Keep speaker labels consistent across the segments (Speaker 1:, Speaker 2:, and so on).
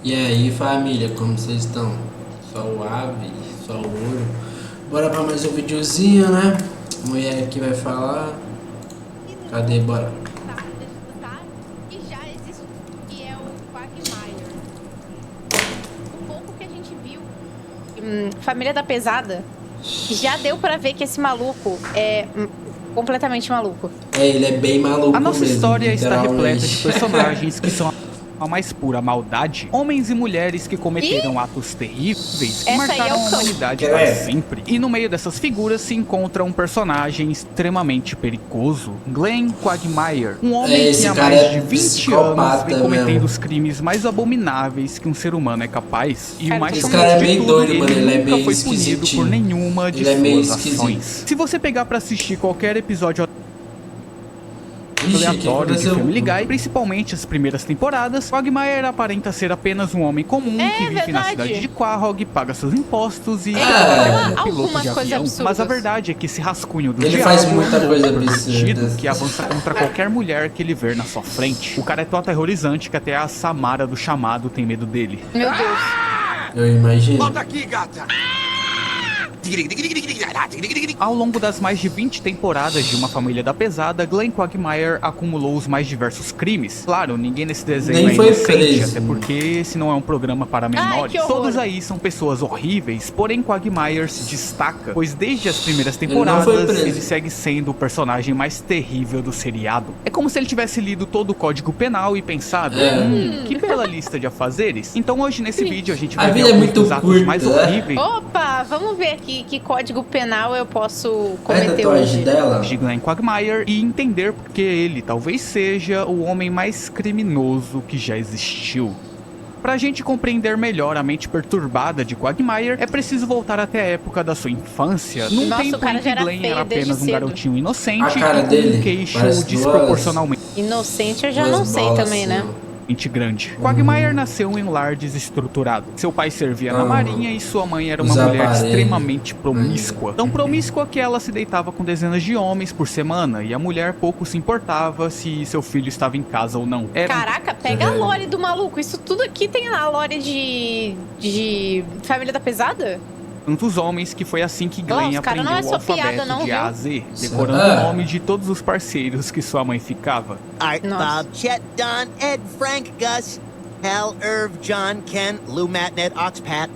Speaker 1: E aí, família, como vocês estão? Só o ave, só o ouro. Bora pra mais um videozinho, né? Mulher aqui vai falar. Cadê? Bora.
Speaker 2: Que já existe, que é o Quagmire. O pouco que a gente viu. Família da Pesada. Já deu pra ver que esse maluco é completamente maluco.
Speaker 1: É, ele é bem maluco.
Speaker 3: A nossa
Speaker 1: mesmo,
Speaker 3: história está repleta de
Speaker 1: literalmente.
Speaker 3: personagens que são a mais pura maldade, homens e mulheres que cometeram atos terríveis que
Speaker 2: Essa aí é
Speaker 3: marcaram
Speaker 2: o
Speaker 3: a
Speaker 2: cão.
Speaker 3: humanidade para sempre. E no meio dessas figuras se encontra um personagem extremamente perigoso, Glenn Quagmire, um homem
Speaker 1: Esse
Speaker 3: que há
Speaker 1: cara
Speaker 3: mais
Speaker 1: é
Speaker 3: de 20 anos
Speaker 1: psicopata
Speaker 3: vem cometendo
Speaker 1: mesmo.
Speaker 3: os crimes mais abomináveis que um ser humano é capaz. E o mais
Speaker 1: Esse
Speaker 3: chocante
Speaker 1: cara é
Speaker 3: de
Speaker 1: meio
Speaker 3: tudo,
Speaker 1: doido, mano, ele é
Speaker 3: nunca
Speaker 1: meio
Speaker 3: foi punido
Speaker 1: esquisitinho.
Speaker 3: por nenhuma de
Speaker 1: Ele é meio
Speaker 3: suas
Speaker 1: esquisito.
Speaker 3: ações. Se você pegar pra assistir qualquer episódio
Speaker 1: Ixi, que
Speaker 3: aleatório de
Speaker 1: aconteceu?
Speaker 3: Family Guy, principalmente as primeiras temporadas, Quagmire aparenta ser apenas um homem comum que vive na
Speaker 2: verdade.
Speaker 3: cidade de Quahog, paga seus impostos e
Speaker 1: fala
Speaker 3: como piloto
Speaker 2: algumas
Speaker 3: de
Speaker 2: coisas
Speaker 3: avião.
Speaker 2: absurdas.
Speaker 3: Mas a verdade é que esse rascunho do
Speaker 1: Ele
Speaker 3: diabo
Speaker 1: faz
Speaker 3: é um
Speaker 1: muita
Speaker 3: louco
Speaker 1: coisa
Speaker 3: pervertido
Speaker 1: absurda.
Speaker 3: que avança contra qualquer mulher que ele ver na sua frente. O cara é tão aterrorizante que até a Samara do Chamado tem medo dele.
Speaker 2: Meu Deus.
Speaker 1: Eu imagino.
Speaker 4: Volta aqui, gata!
Speaker 3: Ao longo das mais de 20 temporadas de Uma Família da Pesada, Glenn Quagmire acumulou os mais diversos crimes. Claro, ninguém nesse desenho
Speaker 1: Nem
Speaker 3: é
Speaker 1: foi
Speaker 3: inocente,
Speaker 1: preso.
Speaker 3: até porque esse não é um programa para menores.
Speaker 2: que horror.
Speaker 3: Todos aí são pessoas horríveis, porém Quagmire se destaca, pois desde as primeiras
Speaker 1: não foi
Speaker 3: temporadas
Speaker 1: preso.
Speaker 3: ele segue sendo o personagem mais terrível do seriado. É como se ele tivesse lido todo o Código Penal e pensado, que bela lista de afazeres. Então hoje nesse vídeo a gente vai
Speaker 1: A
Speaker 3: ver
Speaker 1: vida é
Speaker 3: alguns
Speaker 1: muito
Speaker 3: dos atos
Speaker 1: curta,
Speaker 3: mais
Speaker 1: né?
Speaker 3: horríveis
Speaker 2: Opa, vamos ver aqui que código penal eu posso
Speaker 1: Olha a
Speaker 2: cometer
Speaker 1: tatuagem
Speaker 2: hoje.
Speaker 1: dela.
Speaker 3: de Glenn Quagmire e entender porque ele talvez seja o homem mais criminoso que já existiu. Pra gente compreender melhor a mente perturbada de Quagmire, é preciso voltar até a época da sua infância, num
Speaker 2: Nossa,
Speaker 3: tempo
Speaker 2: o cara
Speaker 3: em
Speaker 2: já
Speaker 3: que
Speaker 2: era
Speaker 3: Glenn
Speaker 2: feio
Speaker 3: era
Speaker 2: desde
Speaker 3: apenas um
Speaker 2: cedo.
Speaker 3: garotinho inocente
Speaker 1: A cara
Speaker 3: e com
Speaker 1: dele
Speaker 3: um queixo
Speaker 1: parece
Speaker 3: desproporcionalmente
Speaker 2: Inocente eu já não
Speaker 1: duas
Speaker 2: sei
Speaker 1: bolas,
Speaker 2: também, né?
Speaker 1: assim,
Speaker 3: grande. Quagmire nasceu em um lar desestruturado. Seu pai servia na marinha e sua mãe era uma
Speaker 1: Os
Speaker 3: mulher
Speaker 1: aparelhos.
Speaker 3: extremamente promíscua. Tão promíscua que ela se deitava com dezenas de homens por semana e a mulher pouco se importava se seu filho estava em casa ou não. Era um
Speaker 2: Caraca, pega a lore do maluco. Isso tudo aqui tem a lore de Família da Pesada?
Speaker 3: tantos homens que foi assim que
Speaker 2: Olha lá,
Speaker 3: Glenn
Speaker 2: os cara
Speaker 3: aprendeu
Speaker 2: não é
Speaker 3: o
Speaker 2: só
Speaker 3: alfabeto
Speaker 2: piada não,
Speaker 3: de A a
Speaker 2: viu?
Speaker 3: Z, decorando
Speaker 1: Ah.
Speaker 3: o nome de todos os parceiros que sua mãe ficava.
Speaker 4: Art,
Speaker 2: Nossa.
Speaker 4: Bob, Chet, Don, Ed, Frank, Gus, Hal, Irv, John, Ken, Lou, Matt, Ned, Oxpat.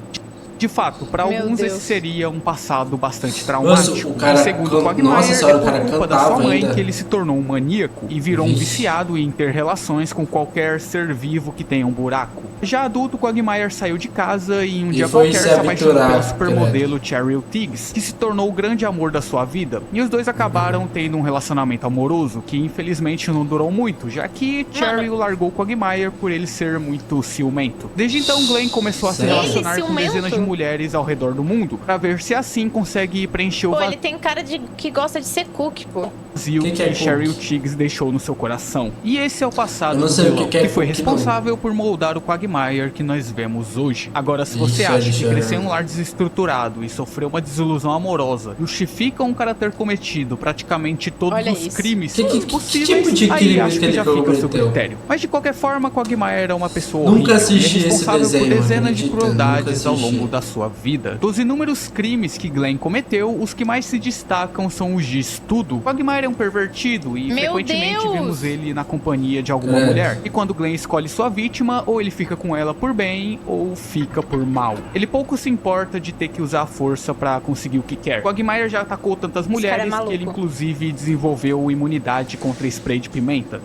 Speaker 3: De fato, para
Speaker 2: Meu
Speaker 3: alguns
Speaker 2: Deus.
Speaker 3: esse seria um passado bastante traumático.
Speaker 1: Nossa, o cara
Speaker 3: E segundo
Speaker 1: can-
Speaker 3: Quagmire,
Speaker 1: Nossa senhora,
Speaker 3: é
Speaker 1: o
Speaker 3: por
Speaker 1: cara
Speaker 3: culpa da sua
Speaker 1: cantava
Speaker 3: mãe
Speaker 1: ainda.
Speaker 3: que ele se tornou um maníaco e virou um
Speaker 1: Vixe.
Speaker 3: viciado em ter relações com qualquer ser vivo que tenha um buraco. Já adulto, Quagmire saiu de casa e em um dia
Speaker 1: foi
Speaker 3: qualquer
Speaker 1: se
Speaker 3: se apaixonou pela
Speaker 1: aventurar,
Speaker 3: supermodelo Cheryl Tiggs, que se tornou o grande amor da sua vida. E os dois acabaram tendo um relacionamento amoroso que infelizmente não durou muito, já que Cheryl largou Quagmire por ele ser muito ciumento. Desde então, Glenn começou a se
Speaker 1: Sério?
Speaker 3: relacionar com
Speaker 2: Ciumento?
Speaker 3: dezenas de mulheres ao redor do mundo, pra ver se assim consegue preencher o
Speaker 2: Pô, ele tem cara de que gosta de ser cook, pô.
Speaker 3: vazio
Speaker 1: Que
Speaker 3: que,
Speaker 1: é
Speaker 3: Cheryl
Speaker 1: cookie?
Speaker 3: Tiggs deixou no seu coração. E esse é o passado
Speaker 1: Eu não
Speaker 3: do
Speaker 1: sei o
Speaker 3: vilão,
Speaker 1: que é
Speaker 3: foi
Speaker 1: cookie,
Speaker 3: responsável por moldar o Quagmire que nós vemos hoje. Agora, se você
Speaker 1: Ixi,
Speaker 3: acha que
Speaker 1: Alexandre.
Speaker 3: crescer em um lar desestruturado e sofrer uma desilusão amorosa justifica um cara ter cometido praticamente todos
Speaker 2: Olha
Speaker 3: os
Speaker 2: isso.
Speaker 3: crimes
Speaker 1: Que
Speaker 3: possíveis,
Speaker 1: tipo de
Speaker 3: aí
Speaker 1: crimes
Speaker 3: acho
Speaker 1: que
Speaker 3: que
Speaker 1: ele
Speaker 3: já fica o seu
Speaker 1: cometeu?
Speaker 3: critério. Mas de qualquer forma, Quagmire é uma pessoa
Speaker 1: Nunca
Speaker 3: horrível,
Speaker 1: assisti
Speaker 3: e é
Speaker 1: esse
Speaker 3: responsável
Speaker 1: desenho,
Speaker 3: por dezenas de
Speaker 1: acredita?
Speaker 3: crueldades
Speaker 1: Nunca
Speaker 3: ao
Speaker 1: assisti.
Speaker 3: longo da sua vida. Dos inúmeros crimes que Glenn cometeu, os que mais se destacam são os de estudo. Quagmire é um pervertido e
Speaker 2: Meu
Speaker 3: frequentemente
Speaker 2: Deus!
Speaker 3: vemos ele na companhia de alguma
Speaker 1: Credo.
Speaker 3: mulher. E quando Glenn escolhe sua vítima, ou ele fica com ela por bem, ou fica por mal. Ele pouco se importa de ter que usar a força pra conseguir o que quer. Quagmire já atacou tantas
Speaker 2: cara é
Speaker 3: mulheres
Speaker 2: maluco.
Speaker 3: que ele inclusive desenvolveu imunidade contra spray de pimenta.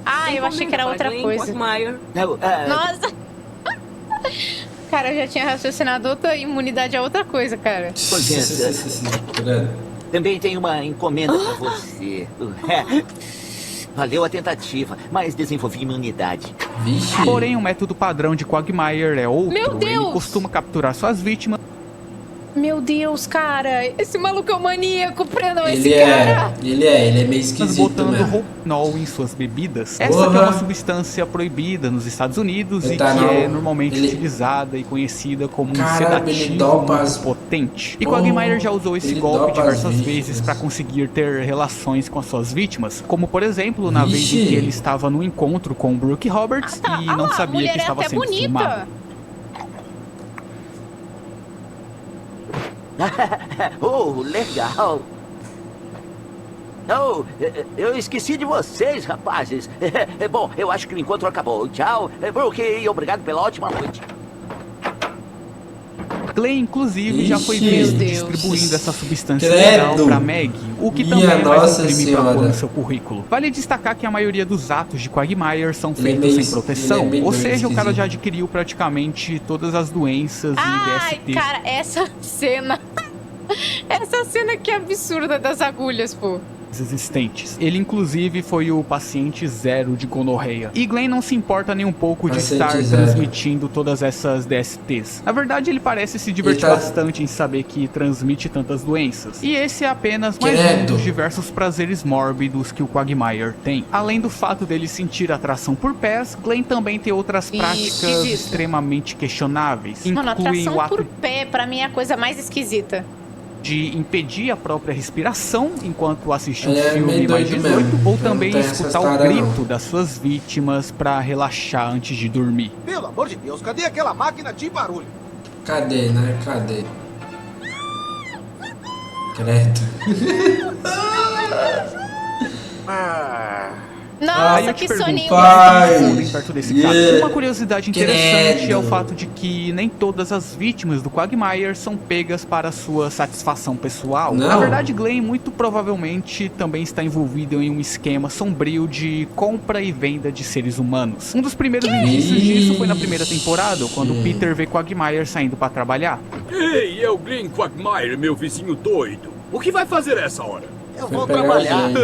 Speaker 2: Ah, eu achei que era outra coisa. Nossa! Cara, eu já tinha raciocinado outra imunidade a outra coisa, cara.
Speaker 1: Credo.
Speaker 5: Também tem uma encomenda pra você. Valeu a tentativa, mas desenvolvi imunidade.
Speaker 1: Vixe.
Speaker 3: Porém, o método padrão de Quagmire é outro.
Speaker 2: Meu Deus!
Speaker 3: Ele costuma capturar suas vítimas
Speaker 2: Meu Deus, cara. Esse maluco é um maníaco. Prendam esse
Speaker 1: Ele
Speaker 2: cara.
Speaker 1: ele é meio esquisito
Speaker 3: botando
Speaker 1: mesmo.
Speaker 3: roupinol em suas bebidas. Essa
Speaker 1: Porra.
Speaker 3: que é uma substância proibida nos Estados Unidos
Speaker 1: Etanol.
Speaker 3: e que é normalmente
Speaker 1: Ele-
Speaker 3: utilizada e conhecida como um
Speaker 1: Caramba, ele
Speaker 3: sedativo
Speaker 1: dopa
Speaker 3: muito
Speaker 1: as-
Speaker 3: potente. E
Speaker 1: Porra,
Speaker 3: Quagmire já usou esse
Speaker 1: ele
Speaker 3: golpe
Speaker 1: dopa as
Speaker 3: diversas
Speaker 1: vítimas.
Speaker 3: vezes para conseguir ter relações com as suas vítimas, como por exemplo na vez em
Speaker 1: Vixe.
Speaker 3: que ele estava no encontro com Brooke Roberts
Speaker 2: Ah, tá.
Speaker 3: e
Speaker 2: Ah
Speaker 3: não
Speaker 2: lá, a
Speaker 3: sabia
Speaker 2: mulher
Speaker 3: que
Speaker 2: é
Speaker 3: estava
Speaker 2: até
Speaker 3: sendo
Speaker 2: bonita.
Speaker 3: filmado.
Speaker 5: Oh, legal. Oh, eu esqueci de vocês, rapazes. Bom, eu acho que o encontro acabou. Tchau, Brooke, e obrigado pela ótima noite.
Speaker 3: Glenn, inclusive, já foi
Speaker 1: Ixi,
Speaker 3: visto
Speaker 2: meu Deus.
Speaker 3: distribuindo essa substância
Speaker 1: Credo.
Speaker 3: legal pra Meg, o que também
Speaker 1: Minha
Speaker 3: é mais
Speaker 1: Nossa
Speaker 3: um crime pra pôr
Speaker 1: Senhora.
Speaker 3: no seu currículo. Vale destacar que a maioria dos atos de Quagmire são
Speaker 1: Ele é
Speaker 3: feitos
Speaker 1: meio-
Speaker 3: sem proteção,
Speaker 1: ele é meio
Speaker 3: ou seja, o cara
Speaker 1: esquisito.
Speaker 3: já adquiriu praticamente todas as doenças e
Speaker 2: Ai,
Speaker 3: DSTs
Speaker 2: cara, essa cena. Essa cena que é absurda das agulhas, pô.
Speaker 3: existentes. Ele, inclusive, foi o paciente zero de gonorreia. E Glenn não se importa nem um pouco de
Speaker 1: Paciente
Speaker 3: estar
Speaker 1: zero.
Speaker 3: transmitindo todas essas DSTs. Na verdade, ele parece se divertir
Speaker 1: Ele tá-
Speaker 3: bastante em saber que transmite tantas doenças. E esse é apenas mais um
Speaker 1: Credo.
Speaker 3: dos diversos prazeres mórbidos que o Quagmire tem. Além do fato dele sentir atração por pés, Glenn também tem outras práticas
Speaker 2: Esquisito.
Speaker 3: extremamente questionáveis.
Speaker 2: Mano,
Speaker 3: Incluem
Speaker 2: atração
Speaker 3: o ato
Speaker 2: por pé, pra mim, é a coisa mais esquisita.
Speaker 3: de impedir a própria respiração enquanto assiste um
Speaker 1: É
Speaker 3: filme
Speaker 1: meio
Speaker 3: mais
Speaker 1: doido
Speaker 3: 18,
Speaker 1: mesmo.
Speaker 3: ou
Speaker 1: Eu
Speaker 3: também
Speaker 1: não tenho essas
Speaker 3: escutar o
Speaker 1: taras,
Speaker 3: grito
Speaker 1: não.
Speaker 3: das suas vítimas pra relaxar antes de dormir.
Speaker 6: Pelo amor de Deus, cadê aquela máquina de barulho?
Speaker 1: Cadê, né? Cadê? Credo.
Speaker 2: Nossa,
Speaker 3: eu te
Speaker 2: que
Speaker 3: pergunto,
Speaker 2: soninho
Speaker 1: pai.
Speaker 2: gostoso.
Speaker 3: Bem perto desse
Speaker 1: Yeah.
Speaker 3: caso. Uma curiosidade interessante
Speaker 1: Credo.
Speaker 3: é o fato de que nem todas as vítimas do Quagmire são pegas para sua satisfação pessoal.
Speaker 1: Não.
Speaker 3: Na verdade, Glenn muito provavelmente também está envolvido em um esquema sombrio de compra e venda de seres humanos. Um dos primeiros indícios disso foi na primeira temporada, quando
Speaker 1: Ixi.
Speaker 3: Peter vê Quagmire saindo para trabalhar.
Speaker 7: Ei, é o Glenn Quagmire, meu vizinho doido. O que vai fazer essa hora?
Speaker 4: Eu
Speaker 1: Foi
Speaker 4: vou
Speaker 1: pegar
Speaker 4: trabalhar.
Speaker 1: a gente.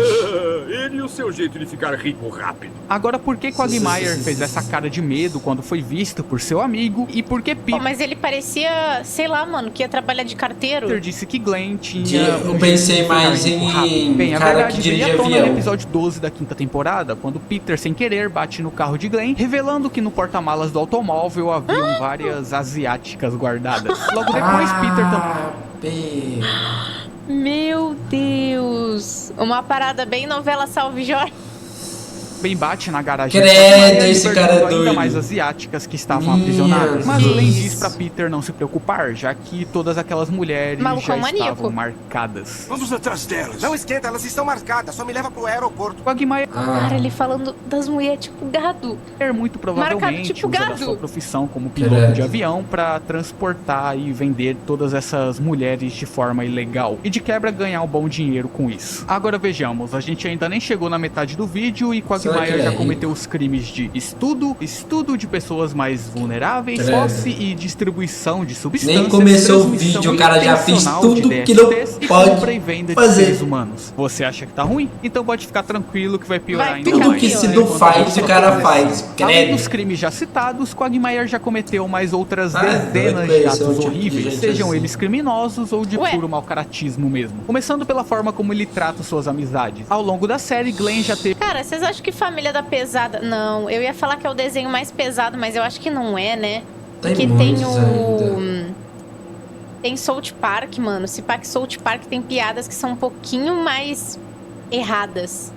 Speaker 7: Ele e o seu jeito de ficar rico rápido.
Speaker 3: Agora, por que Quagmire fez essa cara de medo quando foi visto por seu amigo e por que
Speaker 2: Pô,
Speaker 3: Peter
Speaker 2: mas ele parecia, sei lá, mano, que ia trabalhar de carteiro.
Speaker 3: disse que Glenn tinha
Speaker 1: Eu pensei
Speaker 3: jeito de
Speaker 1: mais
Speaker 3: ficar rico
Speaker 1: em
Speaker 3: rápido? Bem, a
Speaker 1: cara
Speaker 3: verdade
Speaker 1: que
Speaker 3: veio
Speaker 1: dirige
Speaker 3: à tona
Speaker 1: avião.
Speaker 3: no episódio 12 da quinta temporada, quando Peter, sem querer, bate no carro de Glenn, revelando que no porta-malas do automóvel haviam várias asiáticas guardadas. Logo depois, Peter também...
Speaker 2: Meu Deus. Uma parada bem novela Salve Jorge.
Speaker 3: bate na garagem
Speaker 1: Credo,
Speaker 3: do Quagmire,
Speaker 1: esse
Speaker 3: libertando
Speaker 1: cara é
Speaker 3: ainda
Speaker 1: doido.
Speaker 3: mais asiáticas que estavam
Speaker 1: Minha
Speaker 3: aprisionadas. Mas Glenn
Speaker 1: Deus.
Speaker 3: diz pra Peter não se preocupar, já que todas aquelas mulheres
Speaker 2: Maluco
Speaker 3: já
Speaker 2: é um maníaco.
Speaker 3: estavam marcadas.
Speaker 7: Vamos atrás delas.
Speaker 6: Não esquenta, elas estão marcadas. Só me leva pro aeroporto.
Speaker 3: Quagmire
Speaker 2: Cara, ele falando das mulheres tipo gado.
Speaker 3: muito provavelmente
Speaker 2: tipo
Speaker 3: usa da
Speaker 2: gado.
Speaker 3: sua profissão como piloto
Speaker 1: Credo.
Speaker 3: de avião pra transportar e vender todas essas mulheres de forma ilegal e de quebra ganhar um bom dinheiro com isso. Agora vejamos, a gente ainda nem chegou na metade do vídeo e
Speaker 1: Será que
Speaker 3: Quagmire
Speaker 1: ele é
Speaker 3: já
Speaker 1: rico?
Speaker 3: cometeu os crimes de estudo de pessoas mais vulneráveis,
Speaker 1: Credo.
Speaker 3: posse e distribuição de substâncias.
Speaker 1: Nem começou o
Speaker 3: transmissão
Speaker 1: vídeo, o cara já fez
Speaker 3: intencional
Speaker 1: tudo
Speaker 3: de
Speaker 1: que não
Speaker 3: DSTs e
Speaker 1: pode
Speaker 3: compra e venda de
Speaker 1: fazer.
Speaker 3: seres humanos. Você acha que tá ruim? Então pode ficar tranquilo que vai piorar
Speaker 2: Vai
Speaker 3: ainda
Speaker 2: ficar
Speaker 1: Tudo
Speaker 3: mais.
Speaker 1: que se não
Speaker 3: Enquanto
Speaker 1: faz,
Speaker 3: isso
Speaker 1: o cara
Speaker 3: acontece.
Speaker 1: faz.
Speaker 3: Além
Speaker 1: Credo.
Speaker 3: dos crimes já citados, Quagmire já cometeu mais outras
Speaker 1: Ah,
Speaker 3: dezenas
Speaker 1: doido,
Speaker 3: de
Speaker 1: esse é um
Speaker 3: atos
Speaker 1: tipo de
Speaker 3: horríveis,
Speaker 1: gente
Speaker 3: sejam
Speaker 1: assim.
Speaker 3: eles criminosos ou de
Speaker 2: Ué.
Speaker 3: puro mau-caratismo mesmo. Começando pela forma como ele trata suas amizades. Ao longo da série, Glenn já teve
Speaker 2: Cara, vocês acham que Família da Pesada... Não, eu ia falar que é o desenho mais pesado, mas eu acho que não é, né?
Speaker 1: Tem
Speaker 2: Porque tem
Speaker 1: muitos
Speaker 2: o...
Speaker 1: ainda.
Speaker 2: Tem South Park, mano. Se pá que South Park tem piadas que são um pouquinho mais erradas.